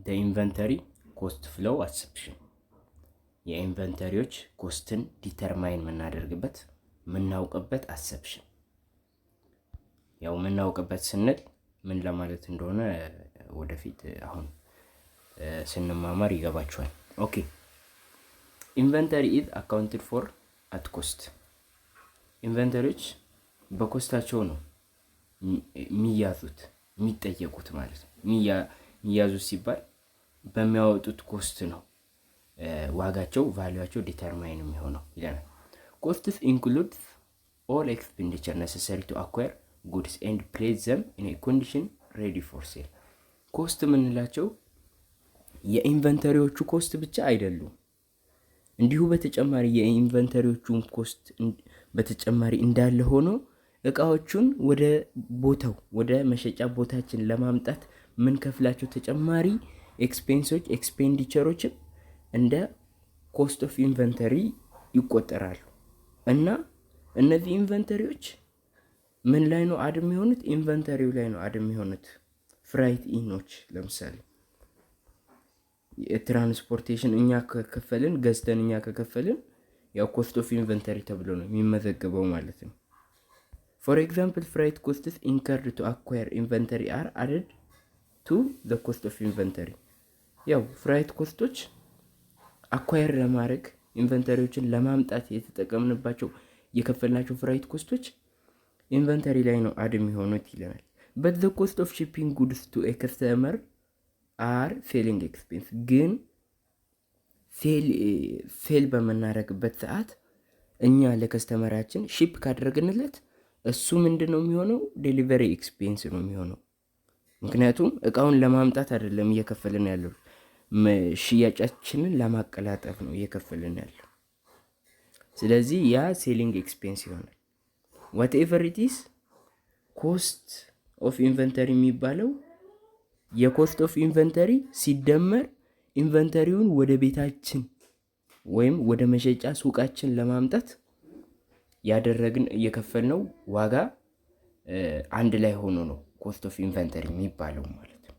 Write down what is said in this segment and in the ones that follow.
the inventory cost flow assumption የኢንቨንተሪዎች ኮስትን ዲተርማይን የምናደርግበት የምናውቅበት አሰፕሽን። ያው የምናውቅበት ስንል ምን ለማለት እንደሆነ ወደፊት አሁን ስንማማር ይገባችኋል። ኦኬ ኢንቨንተሪ ኢዝ አካውንትድ ፎር አት ኮስት። ኢንቨንተሪዎች በኮስታቸው ነው የሚያዙት የሚጠየቁት ማለት ነው። የሚያዙት ሲባል በሚያወጡት ኮስት ነው ዋጋቸው ቫልዩአቸው ዲተርማይን የሚሆነው ይለናል። ኮስትስ ኢንክሉድስ ኦል ኤክስፔንዲቸር ነሰሰሪ ቱ አኳየር ጉድስ ኤንድ ፕሌስ ዘም ኢን ኤ ኮንዲሽን ሬዲ ፎር ሴል። ኮስት የምንላቸው የኢንቨንተሪዎቹ ኮስት ብቻ አይደሉም። እንዲሁ በተጨማሪ የኢንቨንተሪዎቹን ኮስት በተጨማሪ እንዳለ ሆኖ እቃዎቹን ወደ ቦታው ወደ መሸጫ ቦታችን ለማምጣት ምን ከፍላቸው ተጨማሪ ኤክስፔንሶች ኤክስፔንዲቸሮችም እንደ ኮስት ኦፍ ኢንቨንተሪ ይቆጠራሉ። እና እነዚህ ኢንቨንተሪዎች ምን ላይ ነው አድ የሚሆኑት? ኢንቨንተሪው ላይ ነው አድ የሚሆኑት። ፍራይት ኢኖች ለምሳሌ የትራንስፖርቴሽን እኛ ከከፈልን ገዝተን እኛ ከከፈልን ያው ኮስት ኦፍ ኢንቨንተሪ ተብሎ ነው የሚመዘገበው ማለት ነው። ፎር ኤግዛምፕል ፍራይት ኮስትስ ኢንከርድ ቱ አኳየር ኢንቨንተሪ አር አድድ ቱ ዘ ኮስት ኦፍ ኢንቨንተሪ። ያው ፍራይት ኮስቶች አኳየር ለማድረግ ኢንቨንተሪዎችን ለማምጣት የተጠቀምንባቸው የከፈልናቸው ፍራይት ኮስቶች ኢንቨንተሪ ላይ ነው አድ የሚሆኑት ይለናል። በት ዘ ኮስት ኦፍ ሺፒንግ ጉድስ ቱ ኤ ከስተመር አር ሴሊንግ ኤክስፔንስ። ግን ሴል በምናደርግበት ሰዓት እኛ ለከስተመራችን ሺፕ ካደረግንለት እሱ ምንድን ነው የሚሆነው? ዴሊቨሪ ኤክስፔንስ ነው የሚሆነው። ምክንያቱም እቃውን ለማምጣት አይደለም እየከፈልን ያለው ሽያጫችንን ለማቀላጠፍ ነው እየከፈልን ያለው። ስለዚህ ያ ሴሊንግ ኤክስፔንስ ይሆናል። ዋትኤቨር ኢት ኢዝ ኮስት ኦፍ ኢንቨንተሪ የሚባለው የኮስት ኦፍ ኢንቨንተሪ ሲደመር ኢንቨንተሪውን ወደ ቤታችን ወይም ወደ መሸጫ ሱቃችን ለማምጣት ያደረግን እየከፈልነው ዋጋ አንድ ላይ ሆኖ ነው ኮስት ኦፍ ኢንቨንተሪ የሚባለው ማለት ነው።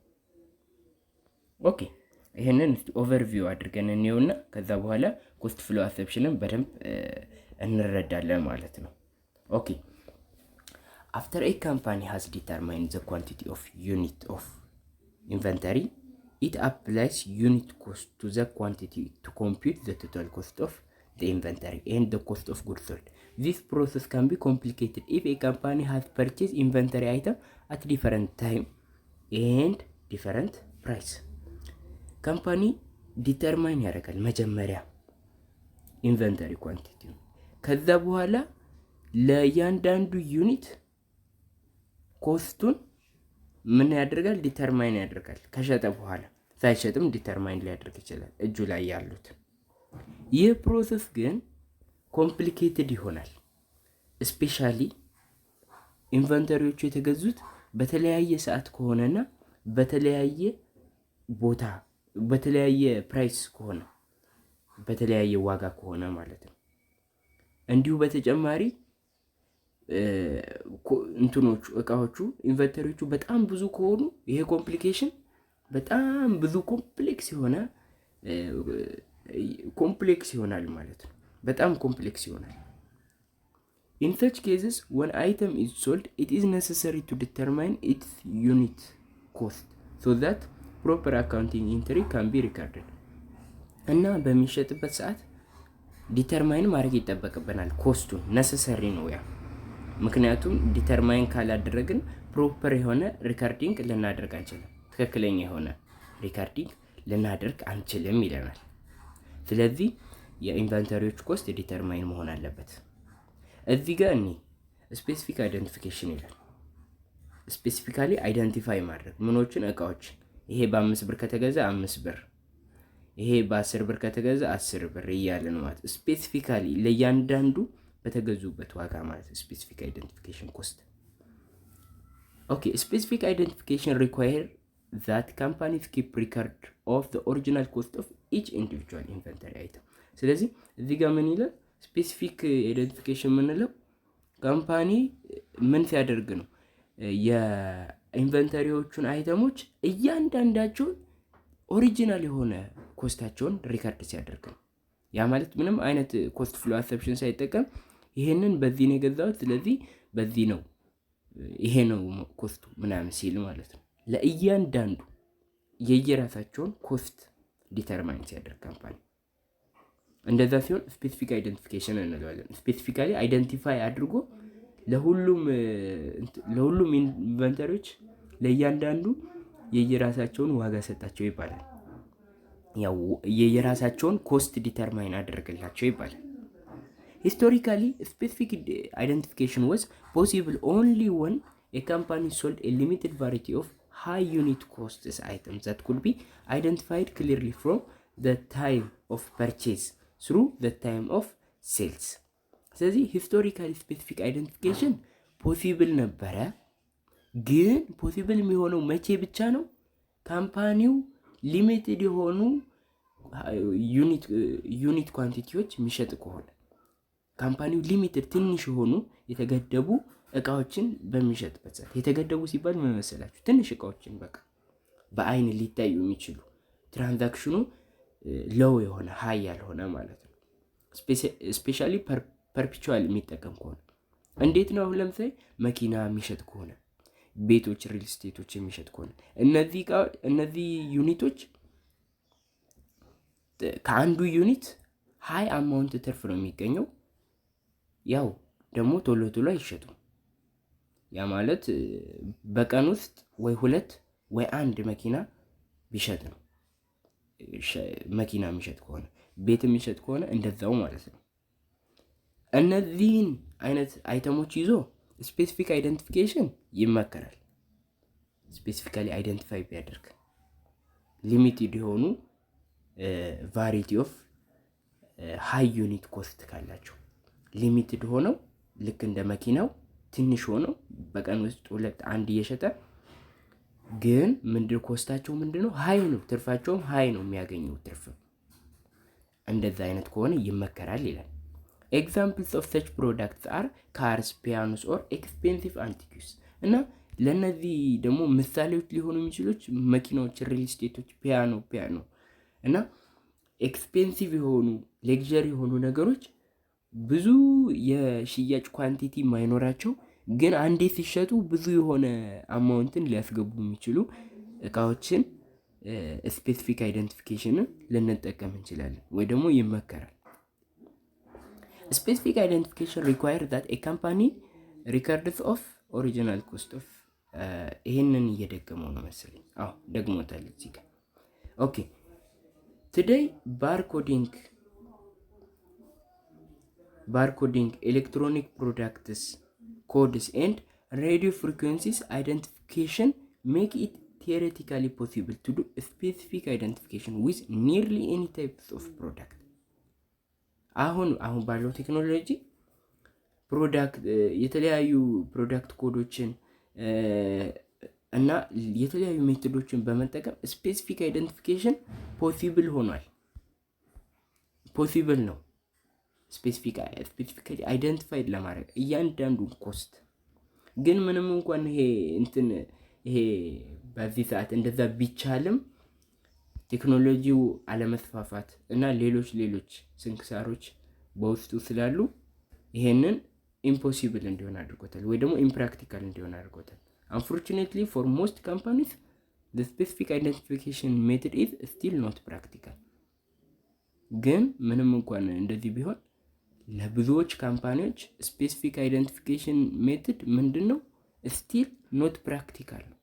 ኦኬ ይሄንን ኦቨርቪው አድርገን እንየውና ከዛ በኋላ ኮስት ፍሎ አሰፕሽንን በደንብ እንረዳለን ማለት ነው። ኦኬ አፍተር ኤ ካምፓኒ ሃዝ ዲተርማይንድ ዘ ኳንቲቲ ኦፍ ዩኒት ኦፍ ኢንቨንተሪ ኢት አፕላይስ ዩኒት ኮስት ቱ ዘ ኳንቲቲ ቱ ኮምፒውት ዘ ቶታል ኮስት ኦፍ the inventory and the cost of goods sold. This process can be complicated if a company has purchased inventory item at different time and different price. ካምፓኒ ዲተርማይን ያደርጋል መጀመሪያ ኢንቨንተሪ ኳንቲቲ። ከዛ በኋላ ለእያንዳንዱ ዩኒት ኮስቱን ምን ያደርጋል? ዲተርማይን ያደርጋል። ከሸጠ በኋላ ሳይሸጥም ዲተርማይን ሊያደርግ ይችላል እጁ ላይ ያሉት። ይህ ፕሮሰስ ግን ኮምፕሊኬትድ ይሆናል። ስፔሻሊ ኢንቨንተሪዎቹ የተገዙት በተለያየ ሰዓት ከሆነና በተለያየ ቦታ በተለያየ ፕራይስ ከሆነ በተለያየ ዋጋ ከሆነ ማለት ነው። እንዲሁ በተጨማሪ እንትኖቹ እቃዎቹ ኢንቨንተሪዎቹ በጣም ብዙ ከሆኑ ይሄ ኮምፕሊኬሽን በጣም ብዙ ኮምፕሌክስ ይሆናል ማለት ነው። በጣም ኮምፕሌክስ ይሆናል። In such cases, when item is sold, it is necessary to determine its unit cost so that proper accounting entry can be recorded. እና በሚሸጥበት ሰዓት ዲተርማይን ማድረግ ይጠበቅብናል። ኮስቱን ነሰሰሪ ነው ያ። ምክንያቱም ዲተርማይን ካላደረግን ፕሮፐር የሆነ ሪካርዲንግ ልናደርግ አንችልም። ትክክለኛ የሆነ ሪካርዲንግ ልናደርግ አንችልም ይለናል። ስለዚህ የኢንቨንተሪዎች ኮስት ዲተርማይን መሆን አለበት። እዚህ ጋር እኔ ስፔሲፊክ አይደንቲፊኬሽን ይላል። ስፔሲፊካሊ አይደንቲፋይ ማድረግ ምኖችን እቃዎችን ይሄ በ5 ብር ከተገዛ 5 ብር፣ ይሄ በ10 ብር ከተገዛ 10 ብር እያለን ማለት ስፔሲፊካሊ ለእያንዳንዱ በተገዙበት ዋጋ ማለት ስፔሲፊክ አይደንቲፊኬሽን ኮስት። ኦኬ ስፔሲፊክ አይደንቲፊኬሽን ሪኳየር that companies keep record of the original cost of each individual inventory item. ስለዚህ እዚህ ጋር ምን ይላል? ስፔሲፊክ አይደንቲፊኬሽን የምንለው ካምፓኒ ምን ሲያደርግ ነው የኢንቨንተሪዎቹን አይተሞች እያንዳንዳቸውን ኦሪጂናል የሆነ ኮስታቸውን ሪከርድ ሲያደርግ ነው። ያ ማለት ምንም አይነት ኮስት ፍሎ አሰፕሽን ሳይጠቀም ይሄንን በዚህ ነው የገዛሁት ስለዚህ በዚህ ነው ይሄ ነው ኮስቱ ምናምን ሲል ማለት ነው። ለእያንዳንዱ የየራሳቸውን ኮስት ዲተርማይን ሲያደርግ ካምፓኒ እንደዛ ሲሆን ስፔሲፊክ አይደንቲፊኬሽን እንለዋለን። ስፔሲፊካሊ አይደንቲፋይ አድርጎ ለሁሉም ኢንቨንተሪዎች ለእያንዳንዱ የየራሳቸውን ዋጋ ሰጣቸው ይባላል። ያው የየራሳቸውን ኮስት ዲተርማይን አደረገላቸው ይባላል። ሂስቶሪካሊ ስፔሲፊክ አይደንቲፊኬሽን was possible only when a company sold a limited variety of high unit costs items that could be identified clearly from the time of purchase through the time of sales። ስለዚህ ሂስቶሪካሊ ስፔሲፊክ አይደንቲፊኬሽን ፖሲብል ነበረ። ግን ፖሲብል የሚሆነው መቼ ብቻ ነው? ካምፓኒው ሊሚትድ የሆኑ ዩኒት ኳንቲቲዎች የሚሸጥ ከሆነ፣ ካምፓኒው ሊሚትድ ትንሽ የሆኑ የተገደቡ እቃዎችን በሚሸጥበት ሰዓት፣ የተገደቡ ሲባል ምን መሰላችሁ? ትንሽ እቃዎችን በቃ በአይን ሊታዩ የሚችሉ ትራንዛክሽኑ ሎው የሆነ ሃይ ያልሆነ ማለት ነው። ስፔሻሊ ፐርፒቹዋል የሚጠቀም ከሆነ እንዴት ነው? አሁን ለምሳሌ መኪና የሚሸጥ ከሆነ፣ ቤቶች፣ ሪል ስቴቶች የሚሸጥ ከሆነ እነዚህ ዩኒቶች ከአንዱ ዩኒት ሃይ አማውንት ትርፍ ነው የሚገኘው። ያው ደግሞ ቶሎ ቶሎ አይሸጡም። ያ ማለት በቀን ውስጥ ወይ 2 ወይ 1 መኪና ቢሸጥ ነው። መኪና የሚሸጥ ከሆነ፣ ቤት የሚሸጥ ከሆነ እንደዛው ማለት ነው። እነዚህን አይነት አይተሞች ይዞ ስፔሲፊክ አይደንቲፊኬሽን ይመከራል። ስፔሲፊካሊ አይደንቲፋይ ቢያደርግ ሊሚትድ የሆኑ ቫሪቲ ኦፍ ሃይ ዩኒት ኮስት ካላቸው፣ ሊሚትድ ሆነው ልክ እንደ መኪናው ትንሽ ሆነው በቀን ውስጥ 2-1 እየሸጠ ግን ኮስታቸው ምንድነው? ሃይ ነው። ትርፋቸውም ሃይ ነው የሚያገኘው ትርፍ። እንደዛ አይነት ከሆነ ይመከራል ይላል። ኤግዛምፕልስ ኦፍ ሰች ፕሮዳክትስ አር ካርስ፣ ፒያኖስ ኦር ኤክስፔንሲቭ አንቲኩስ። እና ለነዚህ ደግሞ ምሳሌዎች ሊሆኑ የሚችሉት መኪናዎች፣ ሪል ስቴቶች፣ ፒያኖ እና ኤክስፔንሲቭ የሆኑ ሌክዠሪ የሆኑ ነገሮች ብዙ የሽያጭ ኳንቲቲ ማይኖራቸው ግን አንዴ ሲሸጡ ብዙ የሆነ አማውንትን ሊያስገቡ የሚችሉ እቃዎችን ስፔሲፊክ አይደንቲፊኬሽንን ልንጠቀም እንችላለን ወይ ደግሞ ይመከራል። ስፔሲፊክ አይደንቲፊኬሽን ሪኳየር ዛት ኤ ካምፓኒ ሪከርድስ ኦፍ ኦሪጂናል ኮስት ኦፍ ይሄንን እየደገመው ነው መሰለኝ። ደግሞታል እዚህ ጋር። ኦኬ ቱዴይ ባርኮዲንግ ኤሌክትሮኒክ ፕሮዳክትስ codes and radio frequencies identification make it theoretically possible to do specific identification with nearly any types of product። አሁን ባለው ቴክኖሎጂ የተለያዩ ፕሮዳክት ኮዶችን እና የተለያዩ ሜቶዶችን በመጠቀም ስፔሲፊክ አይደንቲፊኬሽን ፖሲብል ሆኗል። ፖሲብል ነው ስፔሲፊካሊ አይደንቲፋይድ ለማድረግ እያንዳንዱን ኮስት። ግን ምንም እንኳን ይሄ በዚህ ሰዓት እንደዛ ቢቻልም ቴክኖሎጂው አለመስፋፋት እና ሌሎች ስንክሳሮች በውስጡ ስላሉ ይሄንን ኢምፖሲብል እንዲሆን አድርጎታል ወይ ደግሞ ኢምፕራክቲካል እንዲሆን አድርጎታል። Unfortunately for most companies the specific identification method is still not practical። ግን ምንም እንኳን እንደዚህ ቢሆን ለብዙዎች ካምፓኒዎች ስፔሲፊክ አይደንቲፊኬሽን ሜትድ ምንድነው? ስቲል ኖት ፕራክቲካል ነው።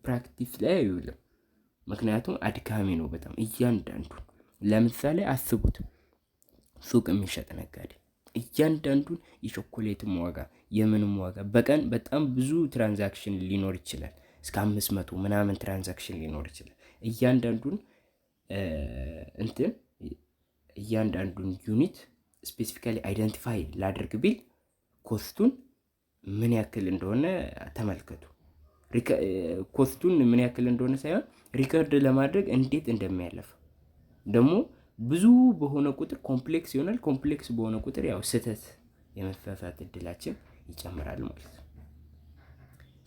ፕራክቲስ ላይ አይውልም። ምክንያቱም አድካሚ ነው በጣም እያንዳንዱ። ለምሳሌ አስቡት፣ ሱቅ የሚሸጥ ነጋዴ እያንዳንዱን የቾኮሌትም ዋጋ የምንም ዋጋ በቀን በጣም ብዙ ትራንዛክሽን ሊኖር ይችላል። እስከ 500 ምናምን ትራንዛክሽን ሊኖር ይችላል። እያንዳንዱን ዩኒት ስፔሲፊካሊ አይደንቲፋይ ላድርግ ቢል ኮስቱን ምን ያክል እንደሆነ ተመልከቱ። ኮስቱን ምን ያክል እንደሆነ ሳይሆን ሪከርድ ለማድረግ እንዴት እንደሚያለፍ ደግሞ ብዙ በሆነ ቁጥር ኮምፕሌክስ ይሆናል። ኮምፕሌክስ በሆነ ቁጥር ያው ስህተት የመሳሳት እድላችን ይጨምራል ማለት ነው።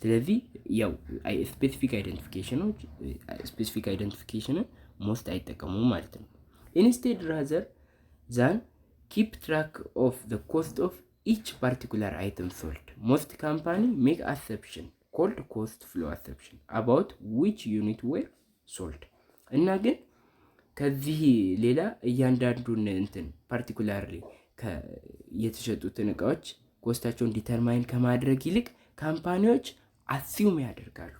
ስለዚህ ያው ስፔሲፊክ አይደንቲፊኬሽንን ሞስት አይጠቀሙም ማለት ነው። ኢንስቴድ ራዘር ዛን ኪፕ ትራክ ኦፍ ዘ ኮስት ኦፍ ኢች ፓርቲኩላር አይተም ሶልድ ሞስት ካምፓኒ ሜክ አሰፕሽን ኮልድ ኮስት ፍሎ አሰፕሽን አባውት ዊች ዩኒት ዌር ሶልድ። እና ግን ከዚህ ሌላ እያንዳንዱን እንትን ፓርቲኩላርሊ የተሸጡትን እቃዎች ኮስታቸውን ዲተርማይን ከማድረግ ይልቅ ካምፓኒዎች አሲዩም ያደርጋሉ።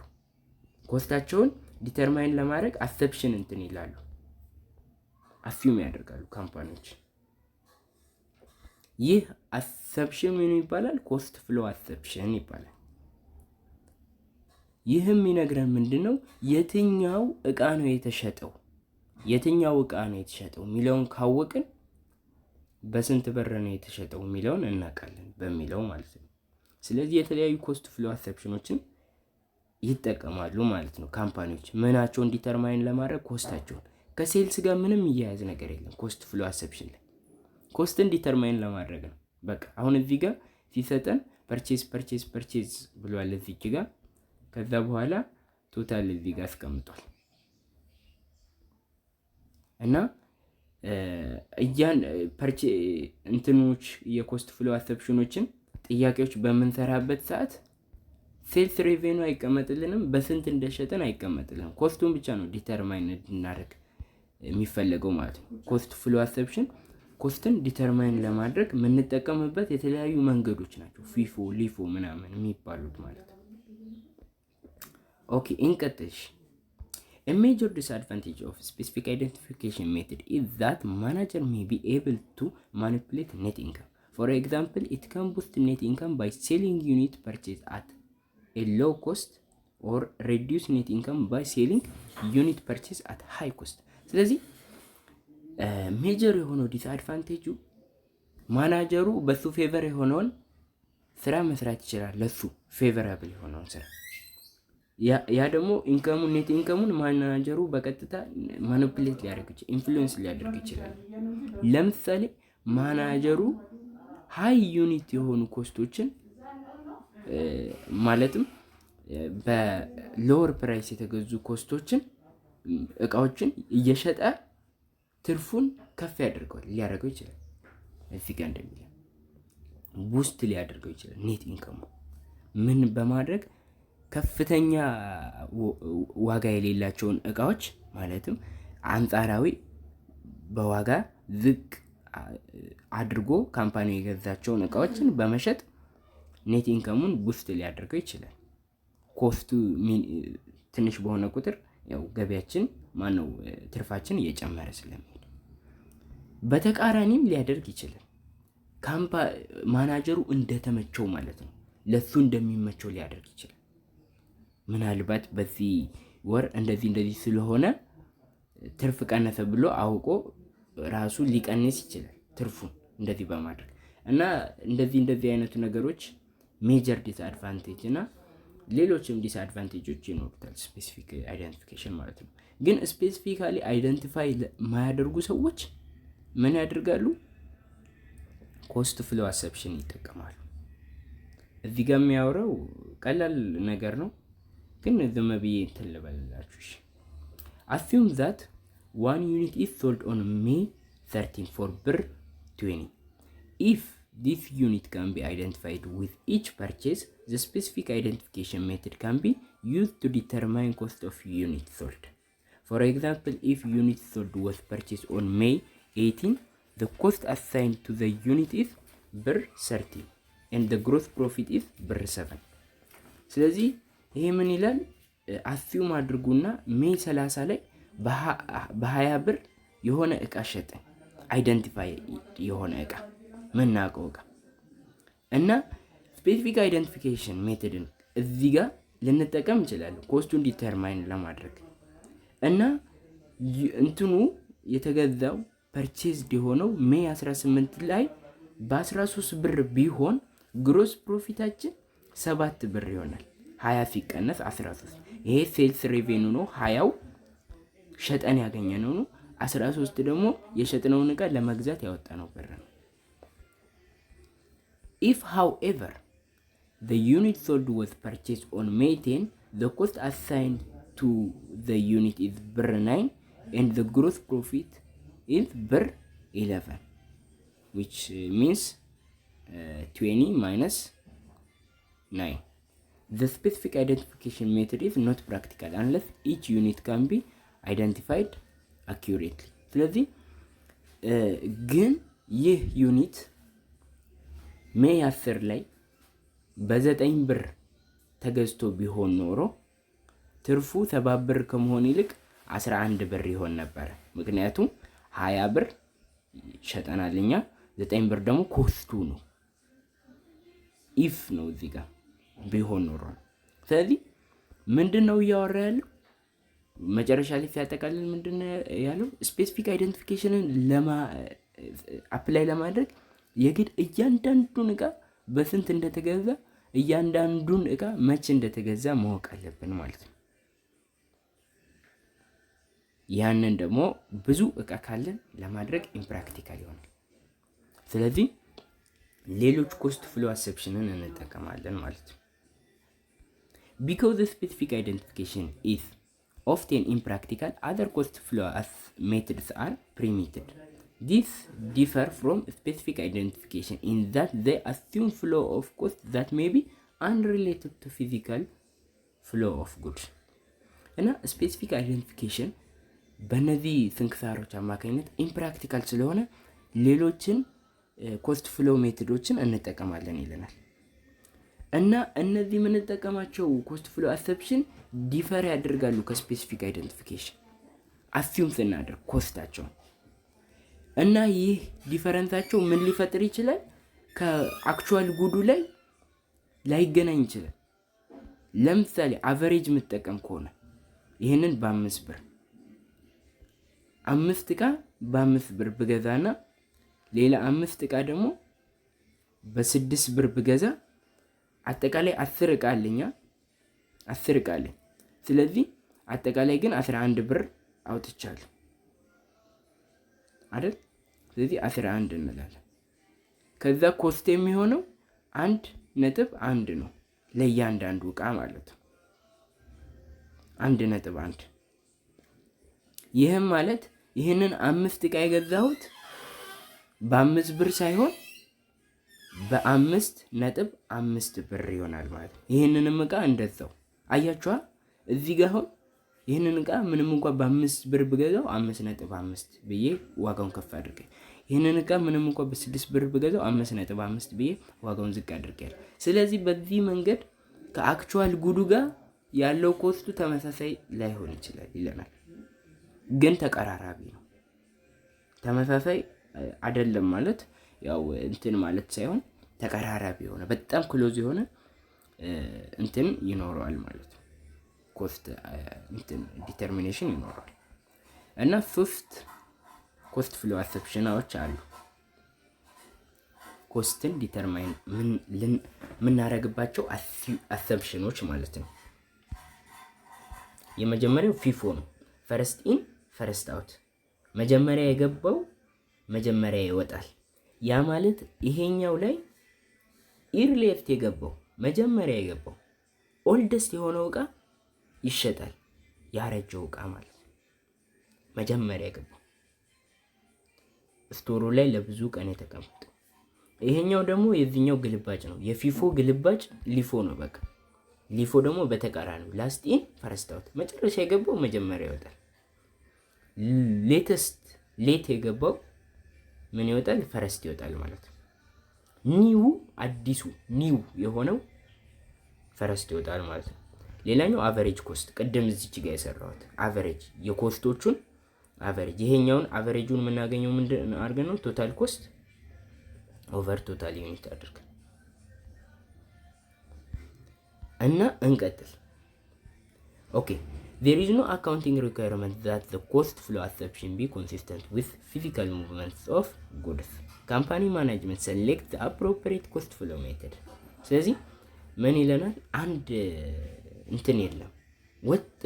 ኮስታቸውን ዲተርማይን ለማድረግ አሰፕሽን እንትን ይላሉ፣ አሲዩም ያደርጋሉ ካምፓኒዎች። ይህ አሰፕሽን ምን ይባላል? ኮስት ፍሎ አሰፕሽን ይባላል። ይህም ይነግረን ምንድነው የትኛው እቃ ነው የተሸጠው የሚለውን ካወቅን በስንት ብር ነው የተሸጠው የሚለውን እናውቃለን በሚለው ማለት ነው። ስለዚህ የተለያዩ ኮስት ፍሎ አሰፕሽኖችን ይጠቀማሉ ማለት ነው ካምፓኒዎች። ምናቸውን ዲተርማይን ለማድረግ ኮስታቸውን። ከሴልስ ጋር ምንም እያያዝ ነገር የለም ኮስት ፍሎ አሰፕሽን ላይ። ኮስትን ዲተርማይን ለማድረግ ነው በቃ። አሁን እዚህ ጋር ሲሰጠን ፐርቼዝ ብሏል እዚህ ጋር። ከዛ በኋላ ቶታል እዚህ ጋር አስቀምጧል እና እንትኖች የኮስት ፍሎ አሰፕሽኖችን ጥያቄዎች በምንሰራበት ሰዓት ሴልስ ሬቬኑ አይቀመጥልንም፣ በስንት እንደሸጠን አይቀመጥልንም። ኮስቱን ብቻ ነው ዲተርማይን እንድናደርግ የሚፈለገው ማለት ነው። ኮስት ፍሎ አሰፕሽን ኮስትን ዲተርማይን ለማድረግ የምንጠቀምበት የተለያዩ መንገዶች ናቸው። ፊፎ፣ ሊፎ ምናምን የሚባሉት ማለት ነው። ኦኬ እንቀጥልሽ። A major disadvantage of specific identification method is that manager may be able to manipulate net income. For example, it can boost net income by selling unit purchase at a low cost or reduce net income by selling unit purchase at high cost. ስለዚህ ሜጀር የሆነው ዲስአድቫንቴጁ ማናጀሩ በሱ ፌቨር የሆነውን ስራ መስራት ይችላል፣ ለሱ ፌቨራብል የሆነውን ስራ። ያ ደግሞ ኔት ኢንከሙን ማናጀሩ በቀጥታ ማኒፑሌት ሊያደርግ ይችላል፣ ኢንፍሉዌንስ ሊያደርግ ይችላል። ለምሳሌ ማናጀሩ ሃይ ዩኒት የሆኑ ኮስቶችን ማለትም በሎወር ፕራይስ የተገዙ ኮስቶችን እቃዎችን እየሸጠ ትርፉን ከፍ ሊያደርገው ይችላል። እዚህ ጋር እንደሚለው ቡስት ሊያደርገው ይችላል። ኔት ኢንከሙ ምን በማድረግ ከፍተኛ ዋጋ የሌላቸውን እቃዎች ማለትም አንጻራዊ በዋጋ ዝቅ አድርጎ ካምፓኒው የገዛቸውን እቃዎችን በመሸጥ ኔት ኢንከሙን ቡስት ሊያደርገው ይችላል። ኮስቱ ትንሽ በሆነ ቁጥር ያው ገቢያችን ትርፋችን እየጨመረ ስለሚሄድ፣ በተቃራኒም ሊያደርግ ይችላል። ማናጀሩ እንደተመቸው ማለት ነው፣ ለሱ እንደሚመቸው ሊያደርግ ይችላል። ምናልባት በዚህ ወር እንደዚህ ስለሆነ ትርፍ ቀነሰ ብሎ አውቆ ራሱ ሊቀንስ ይችላል ትርፉን እንደዚህ በማድረግ እና እንደዚህ አይነቱ ነገሮች ሜጀር ዲስአድቫንቴጅ እና ሌሎችም ዲስአድቫንቴጆች ይኖሩታል ስፔሲፊክ አይደንቲፊኬሽን ማለት ነው። ግን ስፔሲፊካሊ አይደንቲፋይ የማያደርጉ ሰዎች ምን ያደርጋሉ? ኮስት ፍሎ አሰፕሽን ይጠቀማሉ። እዚህ ጋር የሚያወራው ቀላል ነገር ነው፣ ግን ዝም ብዬ እንትን ልበልላችሁ። assume that one unit is sold on May 13 for ብር 20. if this unit can be identified with each purchase, the specific identification method can be used to determine cost of unit sold. For example, if unit sold was purchased on May 18, the cost assigned to the unit is ብር 30 and the gross profit is ብር 7. ስለዚህ ይሄ ምን ይላል? አስዩም አድርጉና ሜይ 30 ላይ በ20 ብር የሆነ እቃ ሸጠን፣ አይደንቲፋይ የሆነ እቃ ምናውቀው እቃ እና ስፔሲፊክ አይደንቲፊኬሽን ሜተድን እዚህ ጋር ልንጠቀም እንችላለን ኮስቱን ዲተርማይን ለማድረግ እና እንትኑ የተገዛው ፐርቼዝድ የሆነው ሜይ 18 ላይ በ13 ብር ቢሆን ግሮስ ፕሮፊታችን 7 ብር ይሆናል። 20 ሲቀነስ 13 ይሄ ሴልስ ሬቬኑ ነው። 20 ሸጠን ያገኘነው ነው። 13 ደግሞ የሸጥነውን እቃ ለመግዛት ያወጣነው ብር ነው። if however the unit sold was purchased on May 10, the cost assigned to the unit is ብር 9 and the gross profit is ብር 11, which means 20 minus 9. The specific identification method is not practical unless each unit can be identified accurately. ስለዚህ ግን ይህ ዩኒት ሜይ 10 ላይ በ9 ብር ተገዝቶ ቢሆን ኖሮ ትርፉ 7 ብር ከመሆን ይልቅ 11 ብር ይሆን ነበር። ምክንያቱም 20 ብር ሸጠናልኛ፣ 9 ብር ደግሞ ኮስቱ ነው። ኢፍ ነው እዚህ ጋር ቢሆን ኖሮ። ስለዚህ ምንድነው እያወራ ያለው? መጨረሻ ላይ ሲያጠቃልል ምንድነው ያለው? ስፔሲፊክ አይደንቲፊኬሽንን አፕላይ ለማድረግ የግድ እያንዳንዱን እቃ በስንት እንደተገዛ እያንዳንዱን እቃ መቼ እንደተገዛ ማወቅ አለብን ማለት ነው። ያንን ደግሞ ብዙ እቃ ካለን ለማድረግ ኢምፕራክቲካል ይሆናል። ስለዚህ ሌሎች ኮስት ፍሎ አሰፕሽንን እንጠቀማለን ማለት ነው። because the specific identification is often impractical, other cost flow methods are permitted. These differ from specific identification in that they assume flow of cost that may be unrelated to physical flow of goods. እና specific identification በእነዚህ ስንክሳሮች አማካኝነት ኢምፕራክቲካል ስለሆነ ሌሎችን ኮስት ፍሎ ሜቶዶችን እንጠቀማለን ይለናል። እና እነዚህ የምንጠቀማቸው ኮስት ፍሎ አሰፕሽን ዲፈር ያደርጋሉ ከስፔሲፊክ አይደንቲፊኬሽን አሲዩም ስናደርግ ኮስታቸው። እና ይህ ዲፈረንሳቸው ምን ሊፈጥር ይችላል? ከአክቹዋል ጉዱ ላይ ላይገናኝ ይችላል። ለምሳሌ አቨሬጅ የምጠቀም ከሆነ ይህንን በ5 ብር 5 እቃ በ5 ብር ብገዛና ሌላ 5 እቃ ደግሞ በ6 ብር ብገዛ አጠቃላይ 10 እቃ አለኛ 10 እቃ አለኝ። ስለዚህ አጠቃላይ ግን 11 ብር አውጥቻለሁ አይደል? ስለዚህ 11 እንላለን። ከዛ ኮስት የሚሆነው 1.1 ነው ለእያንዳንዱ እቃ ማለት ነው። 1.1 ይህም ማለት ይህንን 5 እቃ የገዛሁት በ5 ብር ሳይሆን በ5.5 ብር ይሆናል ማለት ነው። ይህንንም እቃ እንደዛው አያችኋ። እዚህ ጋር አሁን ይህንን እቃ ምንም እንኳን በ5 ብር ብገዛው 5.5 ብዬ ዋጋውን ከፍ አድርጌ፣ ይህንን እቃ ምንም እንኳን በ6 ብር ብገዛው 5.5 ብዬ ዋጋውን ዝቅ አድርጌያለሁ። ስለዚህ በዚህ መንገድ ከአክቹዋል ጉዱ ጋር ያለው ኮስቱ ተመሳሳይ ላይሆን ይችላል ይለናል። ግን ተቀራራቢ ነው። ተመሳሳይ አይደለም ማለት ያው እንትን ማለት ሳይሆን ተቀራራቢ የሆነ በጣም ክሎዝ የሆነ እንትን ይኖረዋል ማለት ነው። ኮስት እንትን ዲተርሚኔሽን ይኖረዋል። እና 3 ኮስት ፍሎ አሰፕሽኖች አሉ። ኮስትን ዲተርማይን የምናደርግባቸው አሰፕሽኖች ማለት ነው። የመጀመሪያው ፊፎ ነው። ፈርስት ኢን ፈርስት አውት። መጀመሪያ የገባው መጀመሪያ ይወጣል። ያ ማለት ይሄኛው ላይ ኢርሌፍት የገባው መጀመሪያ የገባው ኦልደስት የሆነው እቃ ይሸጣል። ያረጀው እቃ ማለት መጀመሪያ የገባው ስቶሩ ላይ ለብዙ ቀን የተቀመጠው። ይሄኛው ደግሞ የዚህኛው ግልባጭ ነው። የፊፎ ግልባጭ ሊፎ ነው። በቃ ሊፎ ደግሞ በተቃራኒው ላስት ኢን ፈርስት አውት። መጨረሻ የገባው መጀመሪያ ይወጣል። ሌት የገባው ምን ይወጣል? ፈረስት ይወጣል ማለት ነው። ኒው አዲሱ ኒው የሆነው ፈረስት ይወጣል ማለት ነው። ሌላኛው አቨሬጅ ኮስት፣ ቅድም እዚች ጋር የሰራሁት አቨሬጅ የኮስቶቹን አቨሬጅ። ይሄኛውን አቨሬጁን የምናገኘው ምንድን አድርገን ነው? ቶታል ኮስት ኦቨር ቶታል ዩኒት አድርገን እና እንቀጥል። ኦኬ there is no accounting requirement that the cost flow assumption be consistent with physical movements of goods. Company management select the appropriate cost flow method. ስለዚህ ምን ይለናል? አንድ እንትን የለም ወጥ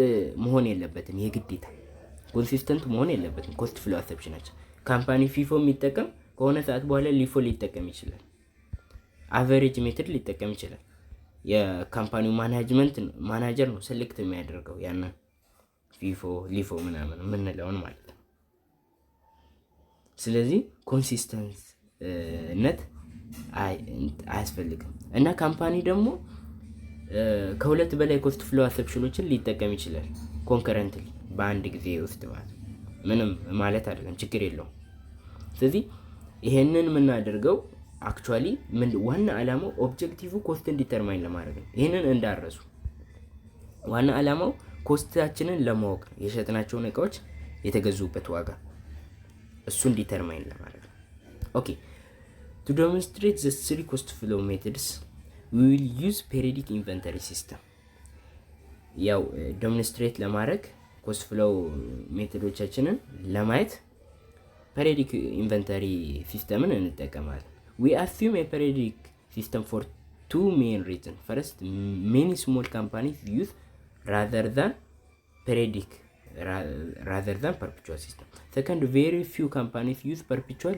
መሆን የለበትም። የግዴታ ኮንሲስተንት መሆን የለበትም። ኮስት ፍሎ አሰፕሽናችን ካምፓኒ ፊፎ የሚጠቀም ከሆነ ሰዓት በኋላ ሊፎ ሊጠቀም ይችላል። አቨሬጅ ሜተድ ሊጠቀም ይችላል። የካምፓኒው ማናጀር ነው ሴሌክት የሚያደርገው ያንን ፊፎ ሊፎ ምናምን የምንለውን ማለት ነው። ስለዚህ ኮንሲስተንትነት አያስፈልግም እና ካምፓኒ ደግሞ ከሁለት በላይ ኮስት ፍሎ አሰፕሽኖችን ሊጠቀም ይችላል ኮንከረንትሊ በአንድ ጊዜ ውስጥ ማለት ምንም ማለት አይደለም፣ ችግር የለውም። ስለዚህ ይሄንን የምናደርገው አክቹዋሊ ዋና ዓላማው ኦብጀክቲቭ ኮስትን ዲተርማይን ለማድረግ ነው። ይሄንን እንዳረሱ ዋና ዓላማው ኮስታችንን ለማወቅ የሸጥናቸውን እቃዎች የተገዙበት ዋጋ እሱን ዲተርማይን ለማድረግ ነው። ኦኬ to demonstrate the three cost flow methods we will use periodic inventory system። ያው ዴሞንስትሬት ለማድረግ ኮስት ፍሎው ሜቶዶቻችንን ለማየት periodic inventory ሲስተምን እንጠቀማለን። we assume a periodic system for two main reasons. First, many small companies use rather than perpetual system. Second, very few companies use perpetual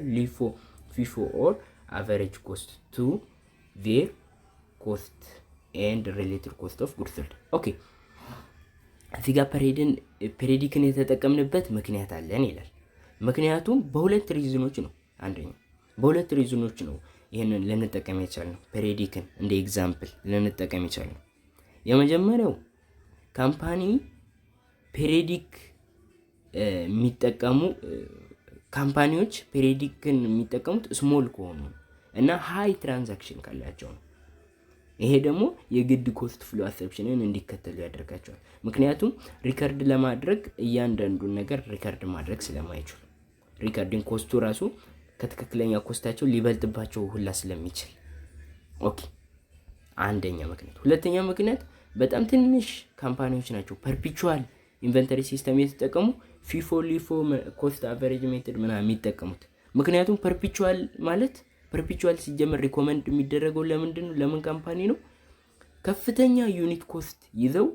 FIFO or average cost to their cost and related cost of goods sold. Okay, እዚህ ጋር ፔሪዲክን የተጠቀምንበት ምክንያት አለን ይላል። ምክንያቱም በሁለት ሪዝኖች ነው። አንደኛው በሁለት ሪዝኖች ነው ይሄንን ልንጠቀም የቻልነው ፔሪዲክን እንደ ኤግዛምፕል ልንጠቀም የቻልነው። የመጀመሪያው ካምፓኒ ፔሪዲክ የሚጠቀሙ ካምፓኒዎች ፔሪዲክን የሚጠቀሙት ስሞል ከሆኑ እና ሃይ ትራንዛክሽን ካላቸው ነው። ይሄ ደግሞ የግድ ኮስት ፍሎ አሰፕሽንን እንዲከተሉ ያደርጋቸዋል። ምክንያቱም ሪከርድ ለማድረግ እያንዳንዱን ነገር ሪከርድ ማድረግ ስለማይችሉ ሪከርዲንግ ኮስቱ ራሱ ከትክክለኛ ኮስታቸው ሊበልጥባቸው ሁላ ስለሚችል። ኦኬ አንደኛ ምክንያት። ሁለተኛ ምክንያት በጣም ትንሽ ካምፓኒዎች ናቸው ፐርፔቹዋል ኢንቨንተሪ ሲስተም የተጠቀሙ ፊፎ ሊፎ ኮስት አቨሬጅ ሜተድ ምናምን የሚጠቀሙት። ምክንያቱም ፐርፔቹዋል ሲጀመር ሪኮመንድ የሚደረገው ለምንድን ነው? ለምን ካምፓኒ ነው? ከፍተኛ ዩኒት ኮስት ይዘው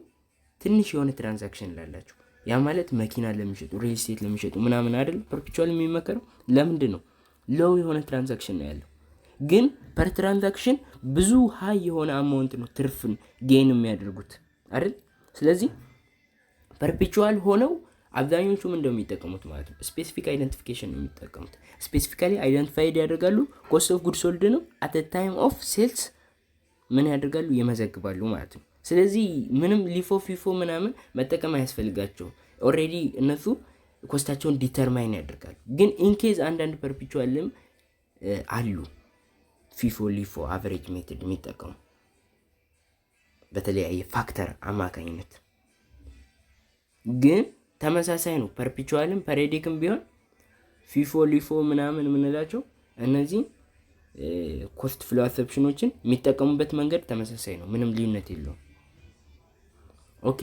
ትንሽ የሆነ ትራንዛክሽን ላላቸው፣ ያ ማለት መኪና ለሚሸጡ ሪል ስቴት ለሚሸጡ ምናምን አይደል ፐርፔቹዋል የሚመከረው። ለምንድን ነው? ሎው የሆነ ትራንዛክሽን ነው ያለው፣ ግን ፐር ትራንዛክሽን ብዙ ሃይ የሆነ አማውንት ነው ትርፍን ጌን የሚያደርጉት አይደል? ስለዚህ ፐርፔቹዋል ሆነው አብዛኞቹም እንደሚጠቀሙት ማለት ነው ስፔሲፊክ አይደንቲፊኬሽን ነው የሚጠቀሙት። ስፔሲፊካሊ አይደንቲፋይድ ያደርጋሉ። ኮስት ኦፍ ጉድ ሶልድ ነው አት ታይም ኦፍ ሴልስ ምን ያደርጋሉ? ይመዘግባሉ ማለት ነው። ስለዚህ ምንም ሊፎ ፊፎ ምናምን መጠቀም አያስፈልጋቸውም። ኦልሬዲ እነሱ ኮስታቸውን ዲተርማይን ያደርጋሉ። ግን ኢንኬዝ አንዳንድ ፐርፔቹዋልም አሉ ፊፎ ሊፎ አቨሬጅ ሜትድ የሚጠቀሙ በተለያየ ፋክተር አማካኝነት፣ ግን ተመሳሳይ ነው። ፐርፔቹዋልም ፔሪዲክም ቢሆን ፊፎ ሊፎ ምናምን የምንላቸው እነዚህ ኮስት ፍሎ አሰፕሽኖችን የሚጠቀሙበት መንገድ ተመሳሳይ ነው፣ ምንም ልዩነት የለውም። ኦኬ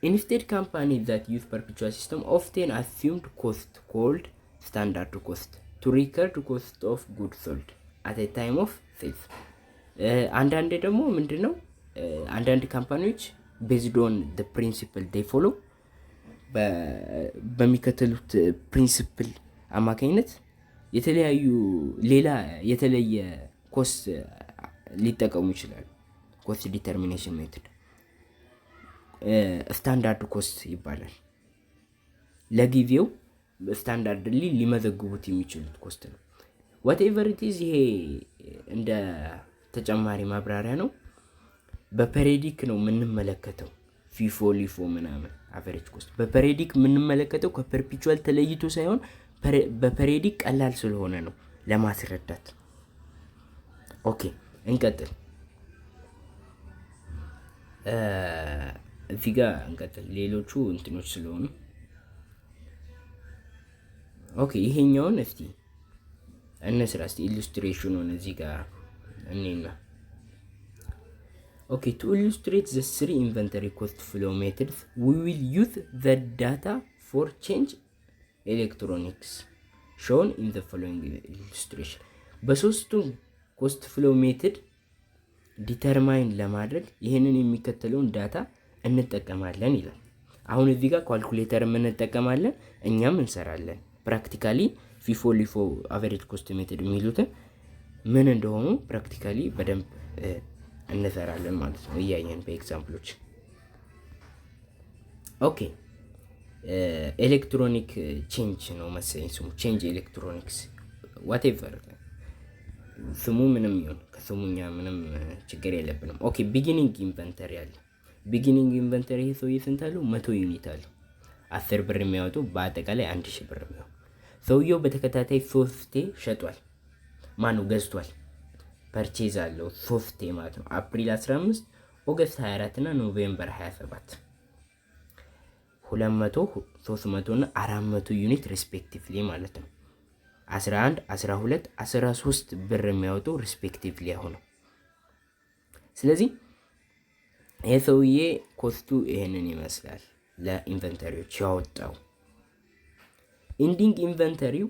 ኢንስቴድ ካምፓኒስ that use perpetual system often assumed cost called standard cost to record cost of goods sold at a time of sales። አንዳንዴ ደግሞ ምንድነው አንዳንድ ካምፓኒዎች based on the principle they follow በሚከተሉት ፕሪንሲፕል አማካኝነት የተለየ ኮስት ሊጠቀሙ ይችላሉ። ኮስት ዲተርሚኔሽን ሜትድ ስታንዳርድ ኮስት ይባላል። ለጊዜው ስታንዳርድ ሊመዘግቡት የሚችሉት ኮስት ነው። whatever it is ይሄ እንደ ተጨማሪ ማብራሪያ ነው። በፔሪዲክ ነው የምንመለከተው ፊፎ ሊፎ ምናምን አቨሬጅ ኮስት በፔሪዲክ የምንመለከተው ከፐርፔቹዋል ተለይቶ ሳይሆን በፔሪዲክ ቀላል ስለሆነ ነው ለማስረዳት። ኦኬ እንቀጥል። እዚህ ጋር እንቀጥል ሌሎቹ እንትኖች ስለሆኑ። ኦኬ ይሄኛውን እስቲ እንስራ። እስቲ ኢሉስትሬሽኑን እዚህ ጋር እኔና Okay, to illustrate the three inventory cost flow methods, we will use the data for change electronics shown in the following illustration. በሶስቱም ኮስት ፍሎ ሜትድ ዲተርማይን ለማድረግ ይህንን የሚከተለውን ዳታ እንጠቀማለን ይላል። አሁን እዚህ ጋር ካልኩሌተር እንጠቀማለን፣ እኛም እንሰራለን። ፕራክቲካሊ ፊፎ ሊፎ አቨሬጅ ኮስት ሜትድ የሚሉትን ምን እንደሆኑ ፕራክቲካሊ በደንብ እንሰራለን ማለት ነው እያየን በኤግዛምፕሎች። ኦኬ ኤሌክትሮኒክ ቼንጅ ነው መሰለኝ ስሙ፣ ቼንጅ ኤሌክትሮኒክስ ዋቴቨር ስሙ ምንም ይሁን ከስሙኛ ምንም ችግር የለብንም። ኦኬ ቢጊኒንግ ኢንቨንተሪ አለ። ቢጊኒንግ ኢንቨንተሪ ይሄ ሰውዬ ስንት አለው? 100 ዩኒት አለው። 10 ብር የሚያወጡ በአጠቃላይ 1000 ብር የሚሆን ሰውየው በተከታታይ 3ቴ ሸጧል። ማኑ ገዝቷል። ፐርቼዝ አለው 3ቴ ማለት ነው። አፕሪል 15፣ ኦገስት 24 እና ኖቬምበር 27 200፣ 300 እና 400 ዩኒት ሪስፔክቲቭሊ ማለት ነው። 11፣ 12፣ 13 ብር የሚያወጡ ሪስፔክቲቭሊ አሁን። ስለዚህ ይሄ ሰውዬ ኮስቱ ይሄንን ይመስላል ለኢንቨንተሪዎች ያወጣው። ኢንዲንግ ኢንቨንተሪው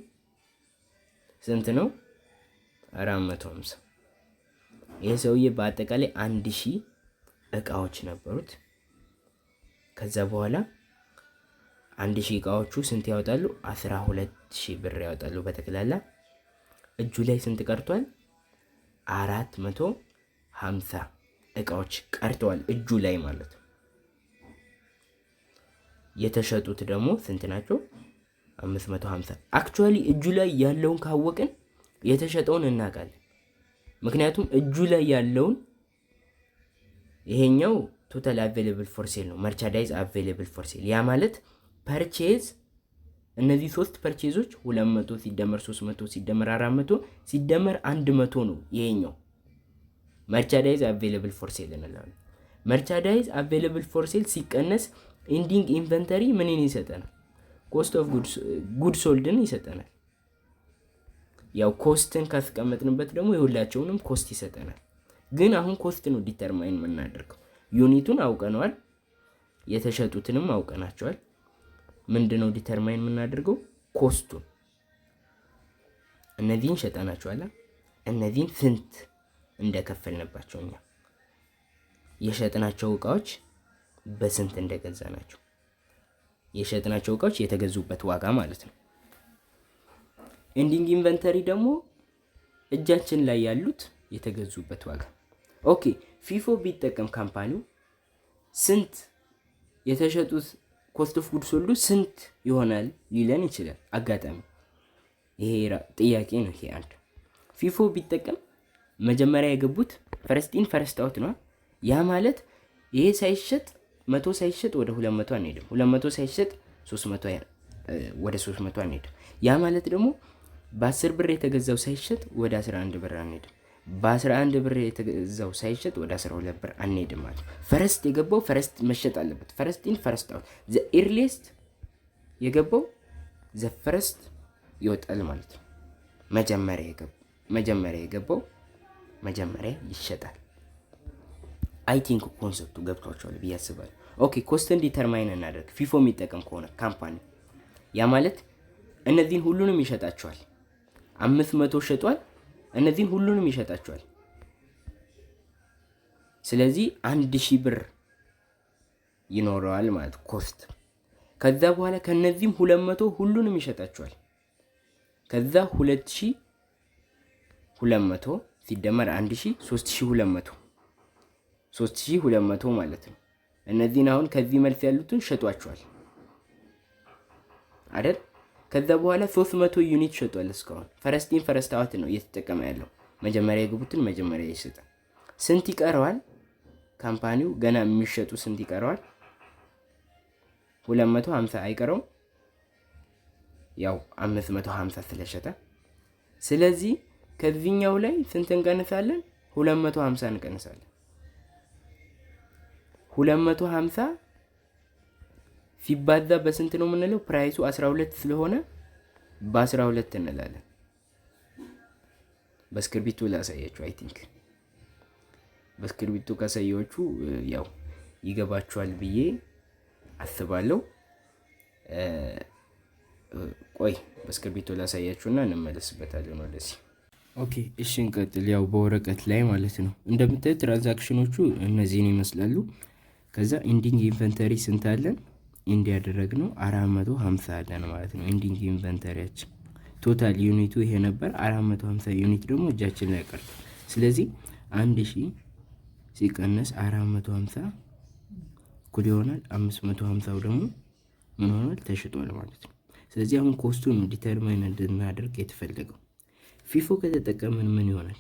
ስንት ነው? 450። ይሄ ሰውዬ በአጠቃላይ 1000 እቃዎች ነበሩት። ከዛ በኋላ 1000 እቃዎቹ ስንት ያወጣሉ? 12000 ብር ያወጣሉ። በጠቅላላ እጁ ላይ ስንት ቀርቷል? 450 እቃዎች ቀርተዋል እጁ ላይ ማለት ነው። የተሸጡት ደግሞ ስንት ናቸው? 550። አክቹአሊ እጁ ላይ ያለውን ካወቅን የተሸጠውን እናውቃለን። ምክንያቱም እጁ ላይ ያለውን ይሄኛው ቶታል አቬሌብል ፎር ሴል ነው፣ መርቻንዳይዝ አቬሌብል ፎር ሴል። ያ ማለት ፐርቼዝ እነዚህ 3 ፐርቼዞች 200 ሲደመር 300 ሲደመር 400 ሲደመር 100 ነው። ይሄኛው መርቻንዳይዝ አቬሌብል ፎር ሴል እንላለን። መርቻንዳይዝ አቬሌብል ፎር ሴል ሲቀነስ ኢንዲንግ ኢንቨንተሪ ምንን ይሰጠናል? ኮስት ኦፍ ጉድ ሶልድን ይሰጠናል። ያው ኮስትን ካስቀመጥንበት ደግሞ የሁላቸውንም ኮስት ይሰጠናል። ግን አሁን ኮስት ነው ዲተርማይን የምናደርገው። ዩኒቱን አውቀነዋል፣ የተሸጡትንም አውቀናቸዋል። ምንድነው ዲተርማይን የምናደርገው? ኮስቱን። እነዚህን ሸጠናቸዋል፣ እነዚህን ስንት እንደከፈልንባቸው እኛ የሸጥናቸው እቃዎች በስንት እንደገዛናቸው፣ የሸጥናቸው እቃዎች የተገዙበት ዋጋ ማለት ነው። ኤንዲንግ ኢንቨንተሪ ደግሞ እጃችን ላይ ያሉት የተገዙበት ዋጋ። ኦኬ ፊፎ ቢጠቀም ካምፓኒው ስንት የተሸጡት ኮስት ኦፍ ጉድ ሶልዱ ስንት ይሆናል ሊለን ይችላል። አጋጣሚ ይሄ ጥያቄ ነው። ይሄ አንድ ፊፎ ቢጠቀም መጀመሪያ የገቡት ፈርስት ኢን ፈርስት አውት ነው። ያ ማለት ይሄ ሳይሸጥ 100 ሳይሸጥ ወደ 200 አንሄድም። 200 ሳይሸጥ 300 ወደ 300 አንሄድም። ያ ማለት ደግሞ በ10 ብር የተገዛው ሳይሸጥ ወደ 11 ብር አንሄድም። በ11 ብር የተገዛው ሳይሸጥ ወደ 12 ብር አንሄድም ማለት ነው። ፈርስት የገባው ፈርስት መሸጥ አለበት። ፈርስት ኢን ፈርስት አውት። ዘ ኤርሊስት የገባው ዘ ፈርስት ይወጣል ማለት ነው። መጀመሪያ የገባው መጀመሪያ ይሸጣል። አይ ቲንክ ኮንሰፕቱ ገብቷቸዋል ብዬ አስባለሁ። ኦኬ ኮስትን ዲተርማይን እናደርግ። ፊፎ የሚጠቀም ከሆነ ካምፓኒ ያ ማለት እነዚህን ሁሉንም ይሸጣቸዋል። 500 ሸጧል፣ እነዚህን ሁሉንም ይሸጣቸዋል። ስለዚህ 1000 ብር ይኖረዋል ማለት ኮስት። ከዛ በኋላ ከነዚህም 200 ሁሉንም ይሸጣቸዋል። ከዛ 2200 ሲደመር 1000 3200 ማለት ነው። እነዚህን አሁን ከዚህ መልስ ያሉትን ሸጧቸዋል አይደል? ከዛ በኋላ 300 ዩኒት ሸጧል። እስካሁን ፈርስት ኢን ፈርስት አውት ነው እየተጠቀመ ያለው። መጀመሪያ የገቡትን መጀመሪያ ይሸጣል። ስንት ይቀረዋል? ካምፓኒው ገና የሚሸጡ ስንት ይቀረዋል? 250 አይቀረውም። ያው 550 ስለሸጠ። ስለዚህ ከዚህኛው ላይ ስንት እንቀንሳለን? 250 እንቀንሳለን። 250 ሲባዛ በስንት ነው የምንለው? ፕራይሱ 12 ስለሆነ በ12 እንላለን። በስክሪፕቱ ላሳያችሁ። አይ ቲንክ በስክሪፕቱ ካሳያችሁ ያው ይገባችኋል ብዬ አስባለሁ። ቆይ በስክሪፕቱ ላሳያችሁና እንመለስበታለን ወደዚህ። ኦኬ እሺ እንቀጥል። ያው በወረቀት ላይ ማለት ነው። እንደምታዩት ትራንዛክሽኖቹ እነዚህን ይመስላሉ። ከዛ ኢንዲንግ ኢንቨንተሪ ስንት አለን? ኢንዲ ያደረግነው 450 አለን ማለት ነው። ኢንዲንግ ኢንቨንተሪያችን ቶታል ዩኒቱ ይሄ ነበር። 450 ዩኒት ደግሞ እጃችን ላይ ቀርቷል። ስለዚህ 1000 ሲቀነስ 450 እኩል ይሆናል 550 ደግሞ ምን ሆኗል? ተሽጧል ማለት ነው። ስለዚህ አሁን ኮስቱን ዲተርማይን እንድናደርግ የተፈለገው ፊፎ ከተጠቀምን ምን ይሆናል?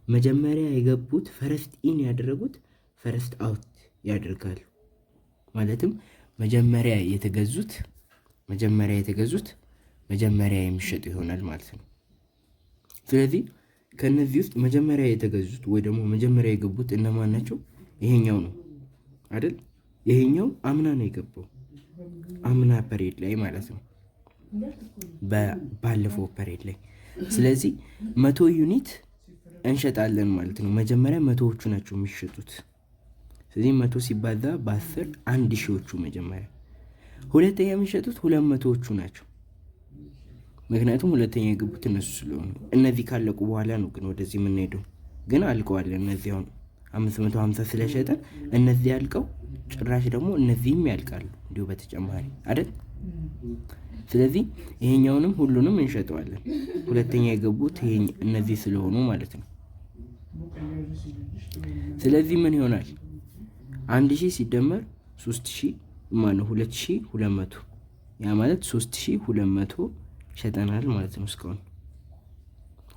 መጀመሪያ የገቡት ፈረስት ኢን ያደረጉት ፈረስት አውት ያደርጋሉ። ማለትም መጀመሪያ የተገዙት መጀመሪያ የሚሸጡ ይሆናል ማለት ነው። ስለዚህ ከነዚህ ውስጥ መጀመሪያ የተገዙት ወይ ደግሞ መጀመሪያ የገቡት እነማን ናቸው? ይሄኛው ነው አይደል? ይሄኛው አምና ነው የገባው፣ አምና ፐሬድ ላይ ማለት ነው፣ ባለፈው ፐሬድ ላይ። ስለዚህ 100 ዩኒት እንሸጣለን ማለት ነው። መጀመሪያ 100ዎቹ ናቸው የሚሸጡት። ስለዚህ 100 ሲባዛ በ10 1000ዎቹ መጀመሪያ። ሁለተኛ የሚሸጡት 200ዎቹ ናቸው፣ ምክንያቱም ሁለተኛ የገቡት እነሱ ስለሆኑ። እነዚህ ካለቁ በኋላ ነው ግን ወደዚህ የምንሄደው። ግን አልቀዋል እነዚህ። አሁን 550 ስለሸጠን እነዚህ ያልቀው ጭራሽ ደግሞ እነዚህም ያልቃሉ እንዲሁ በተጨማሪ አይደል? ስለዚህ ይሄኛውንም ሁሉንም እንሸጠዋለን። ሁለተኛ የገቡት እነዚህ ስለሆኑ ማለት ነው። ስለዚህ ምን ይሆናል? 1000 ሲደመር 3000 ማነው 2200፣ ያ ማለት 3200 ሸጠናል ማለት ነው። እስካሁን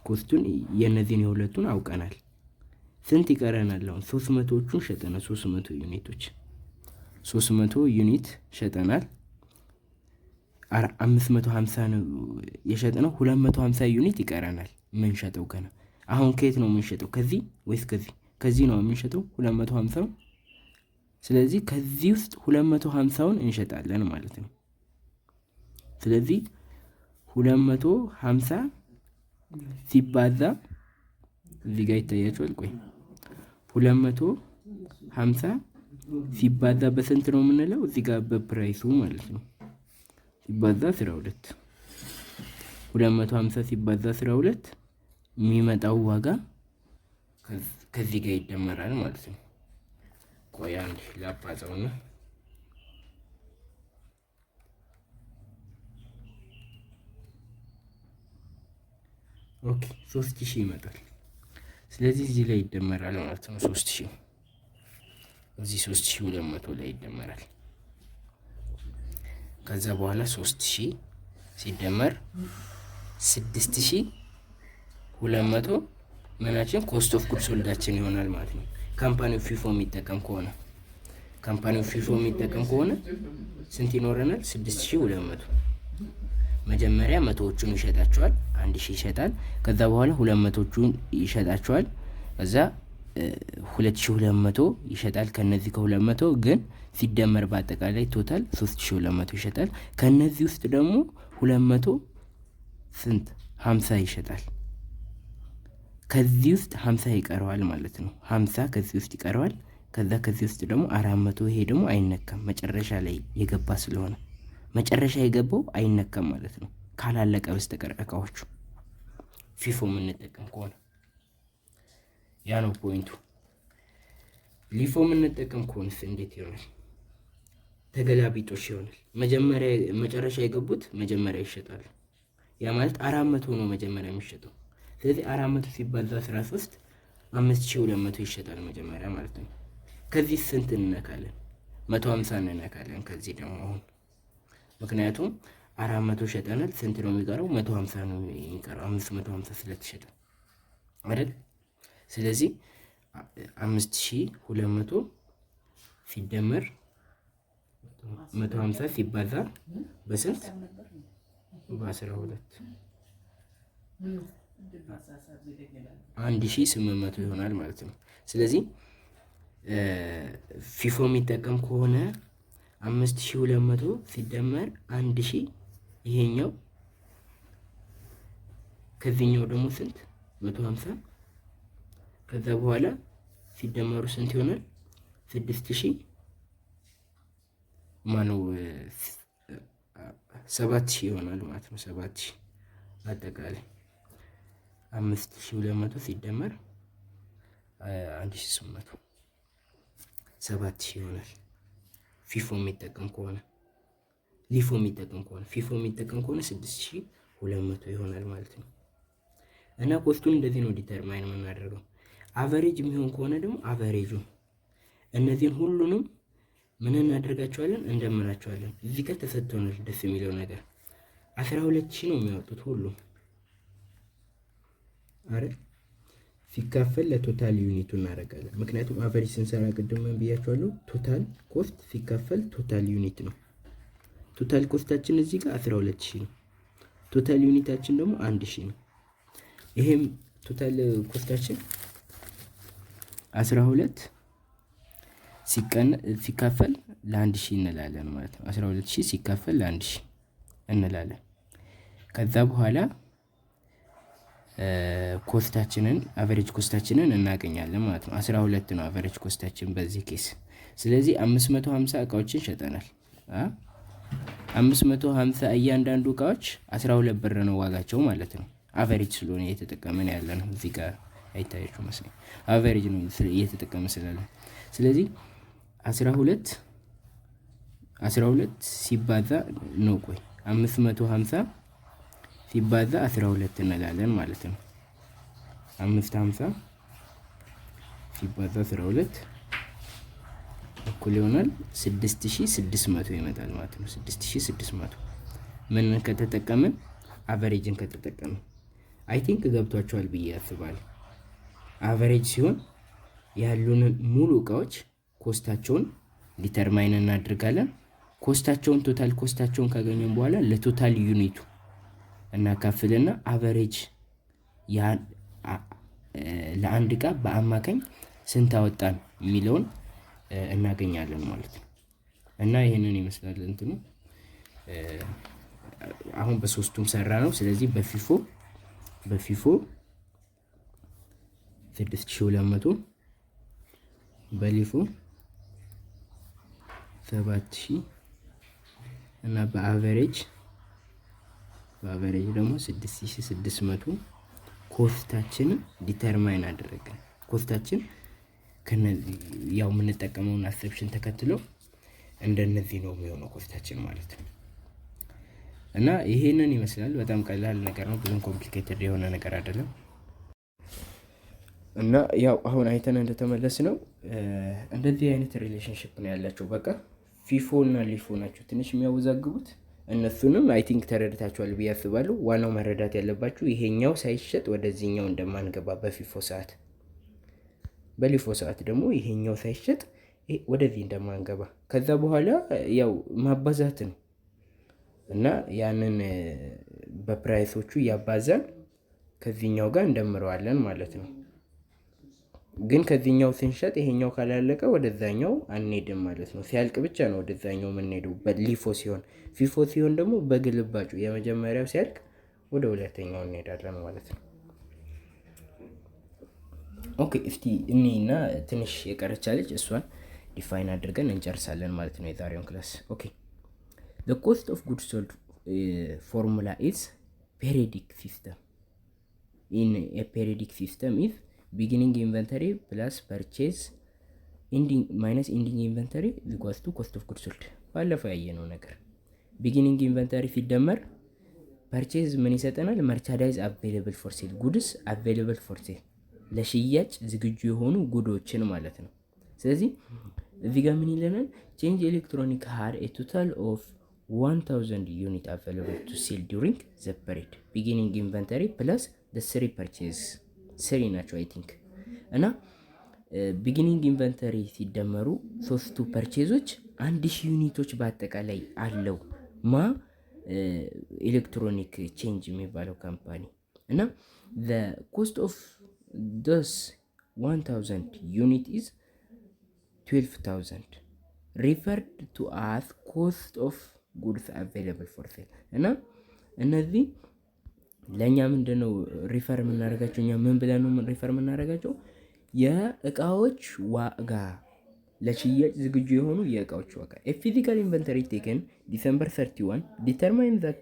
ኮስቱን የነዚህን የሁለቱን አውቀናል። ስንት ይቀረናል? አሁን 300ዎቹን ሸጠናል። 300 ዩኒቶች 300 ዩኒት ሸጠናል። 550 ነው የሸጥነው። 250 ዩኒት ይቀረናል ምን ሸጠው ገና። አሁን ከየት ነው የምንሸጠው? ከዚህ ወይስ ከዚህ? ከዚህ ነው የምንሸጠው 250። ስለዚህ ከዚህ ውስጥ 250ውን እንሸጣለን ማለት ነው። ስለዚህ 250 ሲባዛ እዚህ ጋር ይታያችኋል። ቆይ 250 ሲባዛ በስንት ነው የምንለው? እዚህ ጋር በፕራይሱ ማለት ነው። ሲባዛ 12 250 ሲባዛ 12 የሚመጣው ዋጋ ከዚህ ጋር ይደመራል ማለት ነው። ቆይ አንድ ላባዛውና ኦኬ 3000 ይመጣል። ስለዚህ እዚህ ላይ ይደመራል ማለት ነው። 3000 እዚህ 3200 ላይ ይደመራል። ከዛ በኋላ 3000 ሲደመር 6200 ምናችን ኮስት ኦፍ ጉድስ ሶልዳችን ይሆናል ማለት ነው። ካምፓኒው ፊፎ የሚጠቀም ከሆነ ስንት ይኖረናል? 6200። መጀመሪያ 100ዎቹን ይሸጣቸዋል፣ 1000 ይሸጣል። ከዛ በኋላ 200ዎቹን ይሸጣቸዋል። ከዛ 2200 ይሸጣል። ከነዚህ ከ200 ግን ሲደመር በአጠቃላይ ቶታል 3200 ይሸጣል። ከነዚህ ውስጥ ደግሞ 200 ስንት 50 ይሸጣል። ከዚህ ውስጥ 50 ይቀረዋል ማለት ነው። 50 ከዚህ ውስጥ ይቀረዋል። ከዛ ከዚህ ውስጥ ደግሞ 400፣ ይሄ ደግሞ አይነካም መጨረሻ ላይ የገባ ስለሆነ መጨረሻ የገባው አይነካም ማለት ነው፣ ካላለቀ በስተቀር እቃዎቹ ፊፎ የምንጠቀም ከሆነ ያ ነው ፖይንቱ። ሊፎ የምንጠቀም ከሆነስ እንዴት ይሆናል? ተገላቢጦሽ ይሆናል። መጨረሻ የገቡት መጀመሪያ ይሸጣሉ። ያ ማለት 400 ነው መጀመሪያ የሚሸጠው። ስለዚህ 400 ሲባዛ 13 5200 ይሸጣል መጀመሪያ ማለት ነው። ከዚህ ስንት እንነካለን? 150 እንነካለን። ከዚህ ደግሞ አሁን ምክንያቱም 400 ሸጠናል። ስንት ነው የሚቀረው? 150 ነው የሚቀረው። 550 ስለተሸጠ አይደል? ስለዚህ 5200 ሲደመር 150 ሲባዛ በስንት? በ12 1800 ይሆናል ማለት ነው። ስለዚህ ፊፎ የሚጠቀም ከሆነ 5200 ሲደመር 1000 ይሄኛው ከዚህኛው ደግሞ ስንት? 150 ከዛ በኋላ ሲደመሩ ስንት ይሆናል? 6000 ማነው 7000 ይሆናል ማለት ነው። 7000 አጠቃላይ 5200 ሲደመር 1800 7000 ይሆናል። ፊፎ የሚጠቀም ከሆነ ሊፎ የሚጠቀም ከሆነ ፊፎ የሚጠቀም ከሆነ 6200 ይሆናል ማለት ነው። እና ኮስቱን እንደዚህ ነው ዲተርማይን የምናደርገው። አቨሬጅ የሚሆን ከሆነ ደግሞ አቨሬጁ እነዚህን ሁሉንም ምን እናደርጋቸዋለን? እንደምራቸዋለን። እዚህ ጋር ተሰጥቶናል። ደስ የሚለው ነገር 12000 ነው የሚያወጡት ሁሉም አይደል? ሲካፈል ለቶታል ዩኒቱ እናደርጋለን። ምክንያቱም አቨሬጅ ስንሰራ ቅድም ብያቸዋለሁ፣ ቶታል ኮስት ሲካፈል ቶታል ዩኒት ነው። ቶታል ኮስታችን እዚህ ጋር 12000 ነው። ቶታል ዩኒታችን ደግሞ 1000 ነው። ይሄም ቶታል ኮስታችን 12 ሲካፈል ለ1000 እንላለን ማለት ነው። 12000 ሲካፈል ለ1000 እንላለን። ከዛ በኋላ ኮስታችንን አቨሬጅ ኮስታችንን እናገኛለን ማለት ነው። 12 ነው አቨሬጅ ኮስታችን በዚህ ኬስ። ስለዚህ 550 እቃዎችን ሸጠናል። 550 እያንዳንዱ እቃዎች 12 ብር ነው ዋጋቸው ማለት ነው። አቨሬጅ ስለሆነ እየተጠቀመን ያለ ነው። እዚህ ጋር አይታያችሁ መስለኝ አቨሬጅ ነው እየተጠቀመን ስላለ። ስለዚህ 12 ሲባዛ ነው 550 ሲባዛ 12 እንላለን ማለት ነው። 550 ሲባዛ 12 እኩል ይሆናል 6600 ይመጣል ማለት ነው። 6600 ምን ከተጠቀምን? አቨሬጅን ከተጠቀምን። አይ ቲንክ ገብቷቸዋል ብዬ አስባለሁ። አቨሬጅ ሲሆን ያሉንን ሙሉ እቃዎች ኮስታቸውን ዲተርማይን እናድርጋለን። ኮስታቸውን ቶታል ኮስታቸውን ካገኘን በኋላ ለቶታል ዩኒቱ እናካፍልና አቨሬጅ ለአንድ እቃ በአማካኝ ስንት አወጣን የሚለውን እናገኛለን ማለት ነው። እና ይሄንን ይመስላል እንትኑ። አሁን በሶስቱም ሰራ ነው። ስለዚህ በፊፎ 6200 በሊፎ 7000 እና በአቨሬጅ ደግሞ 6600 ኮስታችንን ዲተርማይን አደረገን። ኮስታችን ያው የምንጠቀመውን አሰፕሽን ተከትሎ እንደነዚህ ነው የሚሆነው ኮስታችን ማለት ነው። እና ይሄንን ይመስላል። በጣም ቀላል ነገር ነው። ብዙም ኮምፕሊኬትድ የሆነ ነገር አይደለም። እና ያው አሁን አይተን እንደተመለስ ነው እንደዚህ አይነት ሪሌሽንሺፕ ነው ያላቸው። በቃ ፊፎ እና ሊፎ ናቸው ትንሽ የሚያወዛግቡት። እነሱንም አይ ቲንክ ተረድታችኋል ብዬ አስባለሁ። ዋናው መረዳት ያለባችሁ ይሄኛው ሳይሸጥ ወደዚህኛው እንደማንገባ በፊፎ ሰዓት፣ በሊፎ ሰዓት ደግሞ ይሄኛው ሳይሸጥ ወደዚህ እንደማንገባ። ከዛ በኋላ ያው ማባዛት ነው እና ያንን በፕራይሶቹ እያባዛን ከዚህኛው ጋር እንደምረዋለን ማለት ነው። ግን ከዚህኛው ስንሸጥ ይሄኛው ካላለቀ ወደዛኛው አንሄድም ማለት ነው። ሲያልቅ ብቻ ነው ወደዛኛው የምንሄደው በሊፎ ሲሆን። ፊፎ ሲሆን ደግሞ በግልባጩ የመጀመሪያው ሲያልቅ ወደ ሁለተኛው እንሄዳለን ማለት ነው። ኦኬ እስቲ እኔና ትንሽ የቀረቻለች እሷን ዲፋይን አድርገን እንጨርሳለን ማለት ነው የዛሬውን ክላስ። ኦኬ the cost of goods sold formula is periodic system. In a periodic system is beginning inventory plus purchase minus ending inventory equals to cost of goods sold። ባለፈው ያየነው ነገር beginning inventory ሲደመር purchase ምን ይሰጠናል? merchandise available for sale፣ goods available for sale፣ ለሽያጭ ዝግጁ የሆኑ ጉዶችን ማለት ነው። ስለዚህ እዚህ ጋር ምን ይለናል? change electronic had a total of 1000 unit available to sell during the period beginning inventory plus the 3 purchase 3 ናቸው አይ ቲንክ። እና ቢጊኒንግ ኢንቨንተሪ ሲደመሩ ሶስቱ ፐርቼዞች 1000 ዩኒቶች በአጠቃላይ አለው ኤሌክትሮኒክ ቼንጅ የሚባለው ካምፓኒ። እና the cost of those 1000 unit is 12000 referred to as cost of goods available for sale። እና እነዚህ ለኛ ምንድነው ሪፈር የምናደርጋቸው? እኛ ምን ብለን ነው ሪፈር የምናደርጋቸው? የእቃዎች ዋጋ፣ ለሽያጭ ዝግጁ የሆኑ የእቃዎች ዋጋ። a physical inventory taken December 31 determined that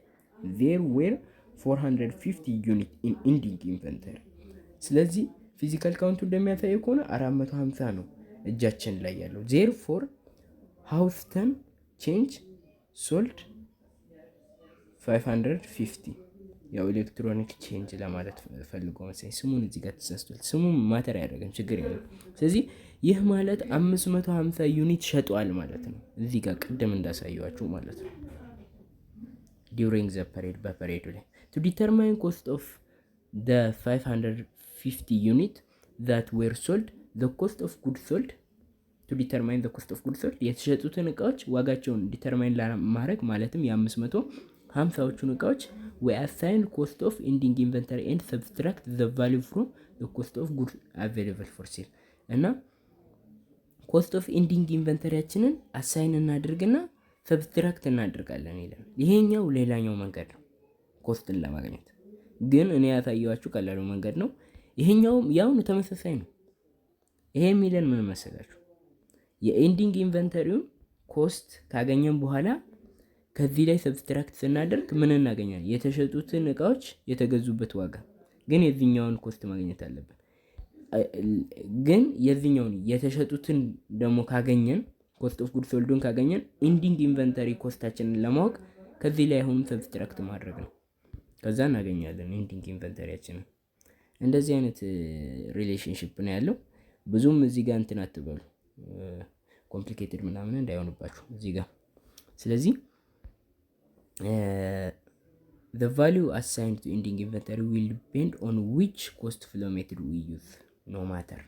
there were 450 unit in ending inventory። ስለዚህ ፊዚካል ካውንቱ እንደሚያሳየው ከሆነ 450 ነው እጃችን ላይ ያለው። therefore Houston change sold 550 ያው ኤሌክትሮኒክ ቼንጅ ለማለት ፈልጎ መሰለኝ ስሙን እዚህ ጋር ተሳስቷል። ስሙን ማተር አያደርግም፣ ችግር የለም። ስለዚህ ይህ ማለት 550 ዩኒት ሸጧል ማለት ነው። እዚህ ጋር ቅድም እንዳሳየዋችሁ ማለት ነው። ዲዩሪንግ ዘ ፐሬድ በፐሬዱ ላይ ቱ ዲተርማይን ኮስት ኦፍ the 550 unit that were sold the cost of goods sold to determine the cost of goods sold የተሸጡትን እቃዎች ዋጋቸውን ዲተርማይን ለማድረግ ማለትም የ550ዎቹን እቃዎች we assign cost of ending inventory and subtract the value from the cost of goods available for sale እና cost of ending inventoryያችንን አሳይን እናድርግና ሰብስትራክት እናድርጋለን ይላል። ይሄኛው ሌላኛው መንገድ ነው ኮስትን ለማግኘት፣ ግን እኔ ያሳየዋችሁ ቀላሉ መንገድ ነው። ይሄኛውም ያው ተመሳሳይ ነው። ይሄ የሚለን ምን መሰላችሁ? የኤንዲንግ ኢንቨንተሪውን ኮስት ካገኘን በኋላ ከዚህ ላይ ሰብስትራክት ስናደርግ ምን እናገኛለን? የተሸጡትን እቃዎች የተገዙበት ዋጋ። ግን የዚህኛውን ኮስት ማግኘት አለብን። ግን የዚህኛውን የተሸጡትን ደግሞ ካገኘን ኮስት ኦፍ ጉድ ሶልዱን ካገኘን ኢንዲንግ ኢንቨንተሪ ኮስታችንን ለማወቅ ከዚህ ላይ አሁን ሰብስትራክት ማድረግ ነው። ከዛ እናገኛለን ኢንዲንግ ኢንቨንተሪያችንን። እንደዚህ አይነት ሪሌሽንሽፕ ነው ያለው። ብዙም እዚህ ጋር እንትን አትበሉ፣ ኮምፕሊኬትድ ምናምን እንዳይሆንባችሁ እዚህ ጋር። ስለዚህ the value assigned to ending inventory will depend on which cost flow method we use no matter።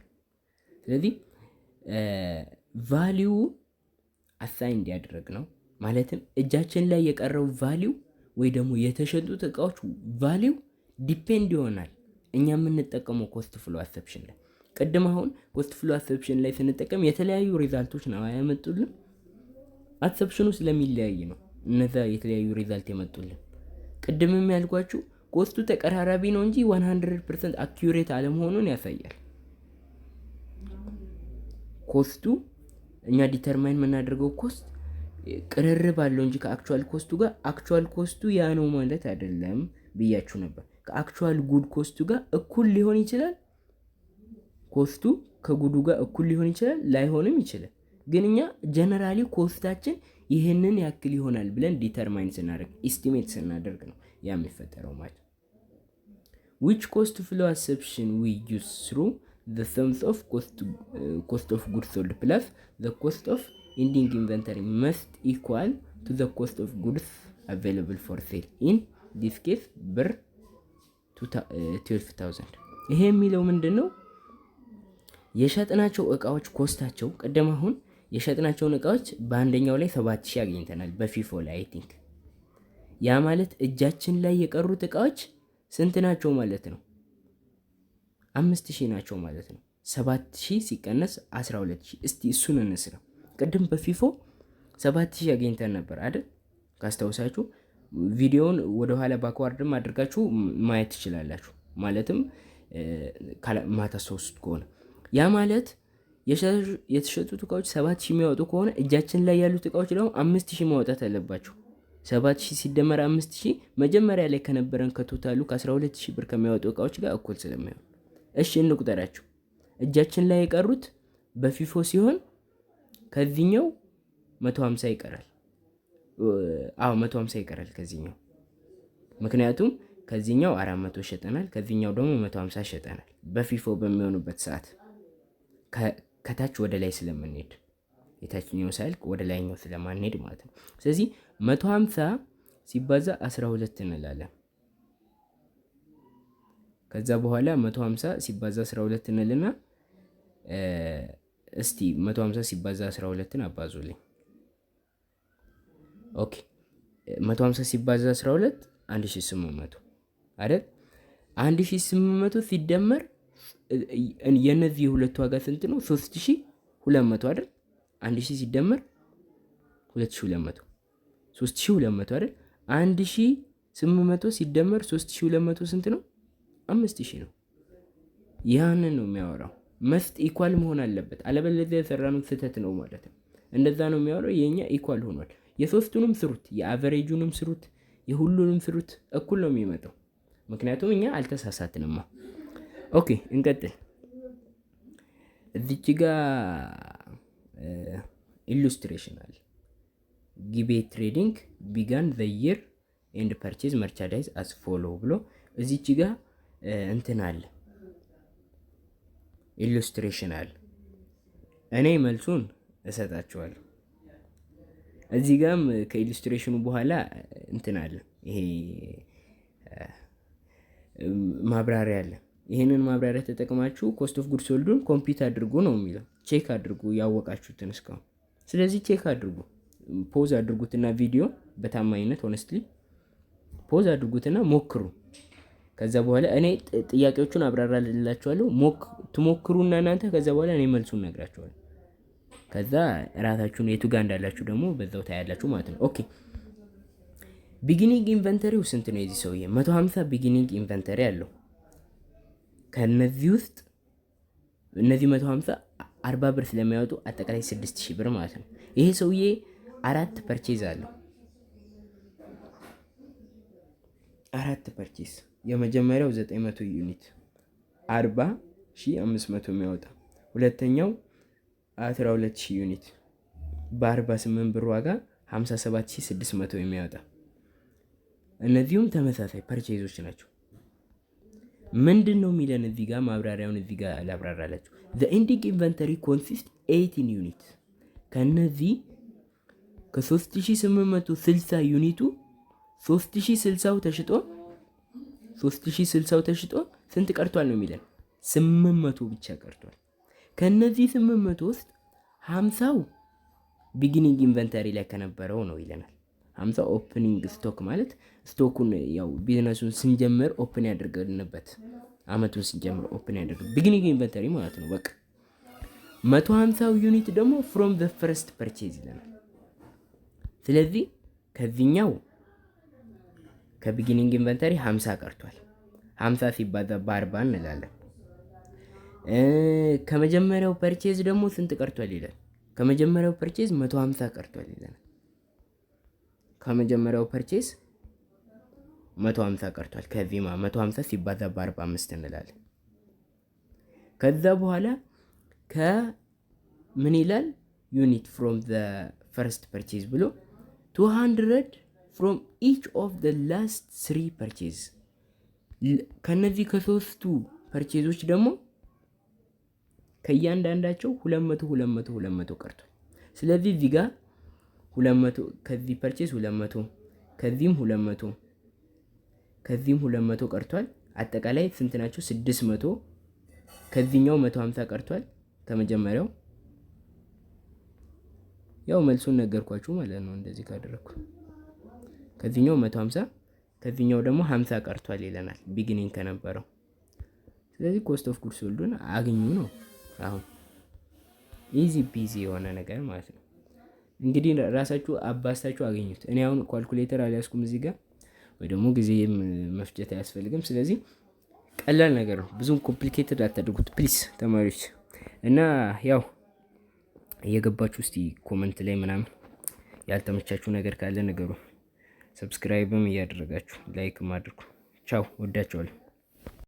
ስለዚህ ቫሊዩ አሳይንድ ያደረግ ነው ማለትም እጃችን ላይ የቀረው ቫሊዩ ወይ ደግሞ የተሸጡት እቃዎች ቫሊዩ ዲፔንድ ይሆናል እኛ የምንጠቀመው ኮስት ፍሎ አሰፕሽን ላይ። ቅድም አሁን ኮስት ፍሎ አሰፕሽን ላይ ስንጠቀም የተለያዩ ሪዛልቶች ነው ያመጡልን። አሰፕሽኑ ስለሚለያይ ነው እነዛ የተለያዩ ሪዛልት የመጡልን። ቅድምም ያልኳችሁ ኮስቱ ተቀራራቢ ነው እንጂ 100% አኪዩሬት አለመሆኑን ያሳያል። ኮስቱ እኛ ዲተርማይን የምናደርገው ኮስት ቅርርብ አለው እንጂ ከአክቹዋል ኮስቱ ጋር አክቹዋል ኮስቱ ያ ነው ማለት አይደለም ብያችሁ ነበር። ከአክቹዋል ጉድ ኮስቱ ጋር እኩል ሊሆን ይችላል፣ ኮስቱ ከጉዱ ጋር እኩል ሊሆን ይችላል፣ ላይሆንም ይችላል። ግን እኛ ጀነራሊ ኮስታችን ይህንን ያክል ይሆናል ብለን ዲተርማይን ስናደርግ ኢስቲሜት ስናደርግ ነው ያ የሚፈጠረው ማለት። which cost flow assumption we use through the sums of cost of goods sold plus the cost of ending inventory must equal to the cost of goods available for sale in this case ብር 12,000። ይሄ የሚለው ምንድነው? የሸጥናቸው እቃዎች ኮስታቸው ቀደም አሁን የሸጥናቸውን እቃዎች በአንደኛው ላይ 7000 አግኝተናል በፊፎ ላይ አይ ቲንክ። ያ ማለት እጃችን ላይ የቀሩት እቃዎች ስንት ናቸው ማለት ነው? 5000 ናቸው ማለት ነው። 7000 ሲቀነስ 12000። እስቲ እሱን እንስራ። ቅድም በፊፎ 7000 አግኝተን ነበር አይደል? ካስታውሳችሁ ቪዲዮውን ወደ ኋላ ባክዋርድም አድርጋችሁ ማየት ትችላላችሁ። ማለትም ማታ 3 ከሆነ ያ ማለት የተሸጡት እቃዎች 7000 የሚያወጡ ከሆነ እጃችን ላይ ያሉት እቃዎች ደግሞ 5000 ማውጣት አለባቸው። 7000 ሲደመር 5000 መጀመሪያ ላይ ከነበረን ከቶታሉ ከ12000 ብር ከሚያወጡ እቃዎች ጋር እኩል ስለማይሆን፣ እሺ እንቁጠራቸው። እጃችን ላይ የቀሩት በፊፎ ሲሆን ከዚህኛው 150 ይቀራል። 150 ይቀራል ከዚህኛው፣ ምክንያቱም ከዚህኛው 400 ሸጠናል፣ ከዚህኛው ደግሞ 150 ሸጠናል። በፊፎ በሚሆኑበት ሰዓት ከታች ወደ ላይ ስለምንሄድ የታችኛው ሳይልክ ወደ ላይኛው ስለማንሄድ ማለት ነው። ስለዚህ 150 ሲባዛ 12 እንላለን። ከዛ በኋላ 150 ሲባዛ 12 እንልና እስቲ 150 ሲባዛ 12ን አባዙልኝ። ኦኬ 150 ሲባዛ 12 1800 አይደል? 1800 ሲደመር የነዚህ የሁለቱ ዋጋ ስንት ነው? 3200 አይደል? 1000 ሲደመር 2200 3200 አይደል? 1800 ሲደመር 3200 ስንት ነው? 5000 ነው። ያንን ነው የሚያወራው። መስት ኢኳል መሆን አለበት፣ አለበለዚያ የሰራነው ስህተት ነው ማለት ነው። እንደዛ ነው የሚያወራው። የኛ ኢኳል ሆኗል። የሶስቱንም ስሩት፣ የአቨሬጁንም ስሩት፣ የሁሉንም ስሩት፣ እኩል ነው የሚመጣው። ምክንያቱም እኛ አልተሳሳትንማ። ኦኬ እንቀጥል። እዚች ጋ ኢሉስትሬሽን አለ። ጊቤ ትሬዲንግ ቢጋን ዘ የር ኤንድ ፐርቼዝ መርቻንዳይዝ አስ ፎሎ ብሎ እዚች ጋር እንትን አለ ኢሉስትሬሽን አለ። እኔ መልሱን እሰጣችኋለሁ። እዚህ ጋርም ከኢሉስትሬሽኑ በኋላ እንትን አለ፣ ይሄ ማብራሪያ አለ። ይህንን ማብራሪያ ተጠቅማችሁ ኮስት ኦፍ ጉድ ሶልዱን ኮምፒውት አድርጉ ነው የሚለው። ቼክ አድርጉ ያወቃችሁትን እስካሁን። ስለዚህ ቼክ አድርጉ፣ ፖዝ አድርጉትና ቪዲዮ በታማኝነት ሆነስትሊ ፖዝ አድርጉትና ሞክሩ። ከዛ በኋላ እኔ ጥያቄዎቹን አብራራላችኋለሁ። ትሞክሩና እናንተ ከዛ በኋላ እኔ መልሱን ነግራችኋለሁ። ከዛ ራሳችሁን የቱ ጋር እንዳላችሁ ደግሞ በዛው ታያላችሁ ማለት ነው። ኦኬ ቢጊኒንግ ኢንቨንተሪው ስንት ነው? የዚህ ሰውዬ 150 ቢጊኒንግ ኢንቨንተሪ አለው። ከነዚህ ውስጥ እነዚህ 150 40 ብር ስለሚያወጡ አጠቃላይ 6000 ብር ማለት ነው። ይሄ ሰውዬ 4 ፐርቼዝ አለው። 4 ፐርቼዝ፣ የመጀመሪያው 900 ዩኒት 40500 የሚያወጣ፣ ሁለተኛው 12000 ዩኒት በ48 ብር ዋጋ 57600 የሚያወጣ። እነዚሁም ተመሳሳይ ፐርቼዞች ናቸው። ምንድን ነው የሚለን እዚህ ጋር ማብራሪያውን እዚህ ጋር ላብራራላችሁ። the ending inventory consists 18 ዩኒት። ከነዚህ ከ3860 ዩኒቱ 3060 ተሽጦ ስንት ቀርቷል ነው የሚለን? 800 ብቻ ቀርቷል። ከነዚህ 800 ውስጥ 50ው ቢጊኒንግ ኢንቨንተሪ ላይ ከነበረው ነው ይለናል። 50 ኦፕኒንግ ስቶክ ማለት ስቶኩን ያው ቢዝነሱን ስንጀምር ኦፕን ያደርገልንበት አመቱን ስንጀምር ኦፕን ያደርገል ቢጊኒንግ ኢንቨንተሪ ማለት ነው። በቃ 150 ዩኒት ደግሞ ፍሮም ዘ ፈርስት ፐርቼዝ ይለናል። ስለዚህ ከዚህኛው ከቢጊኒንግ ኢንቨንተሪ 50 ቀርቷል። 50 ሲባዛ በ40 እንላለን። ከመጀመሪያው ፐርቼዝ ደግሞ ስንት ቀርቷል ይላል። ከመጀመሪያው ፐርቼዝ 150 ቀርቷል ይለናል። ከመጀመሪያው ፐርቼዝ 150 ቀርቷል። ከዚህ 150 ሲባዛ በ45 እንላለን። ከዛ በኋላ ከምን ይላል ዩኒት ፍሮም ዘ ፈርስት ፐርቼዝ ብሎ 200 ፍሮም ኢች ኦፍ ዘ ላስት 3 ፐርቼዝ። ከነዚህ ከሶስቱ ፐርቼዞች ደግሞ ከእያንዳንዳቸው 200 ቀርቷል። ስለዚህ እዚህ ጋር 200 ከዚህ ፐርቼዝ 200 ከዚህም 200 ከዚህም 200 ቀርቷል። አጠቃላይ ስንት ናቸው? 600። ከዚህኛው 150 ቀርቷል ከመጀመሪያው። ያው መልሱን ነገርኳችሁ ማለት ነው እንደዚህ ካደረኩ። ከዚህኛው 150 ከዚህኛው ደግሞ 50 ቀርቷል ይለናል ቢጊኒንግ ከነበረው። ስለዚህ ኮስት ኦፍ ጉድስ ሶልዱን አግኙ ነው አሁን። ኢዚ ፒዚ የሆነ ነገር ማለት ነው። እንግዲህ ራሳችሁ አባስታችሁ አገኙት። እኔ አሁን ኳልኩሌተር አልያዝኩም እዚህ ጋር፣ ወይ ደግሞ ጊዜም መፍጀት አያስፈልግም። ስለዚህ ቀላል ነገር ነው። ብዙም ኮምፕሊኬትድ አታድርጉት ፕሊስ ተማሪዎች። እና ያው እየገባችሁ እስቲ ኮመንት ላይ ምናምን ያልተመቻችሁ ነገር ካለ ነገሩ፣ ሰብስክራይብም እያደረጋችሁ ላይክም አድርጉ። ቻው፣ ወዳችኋለሁ።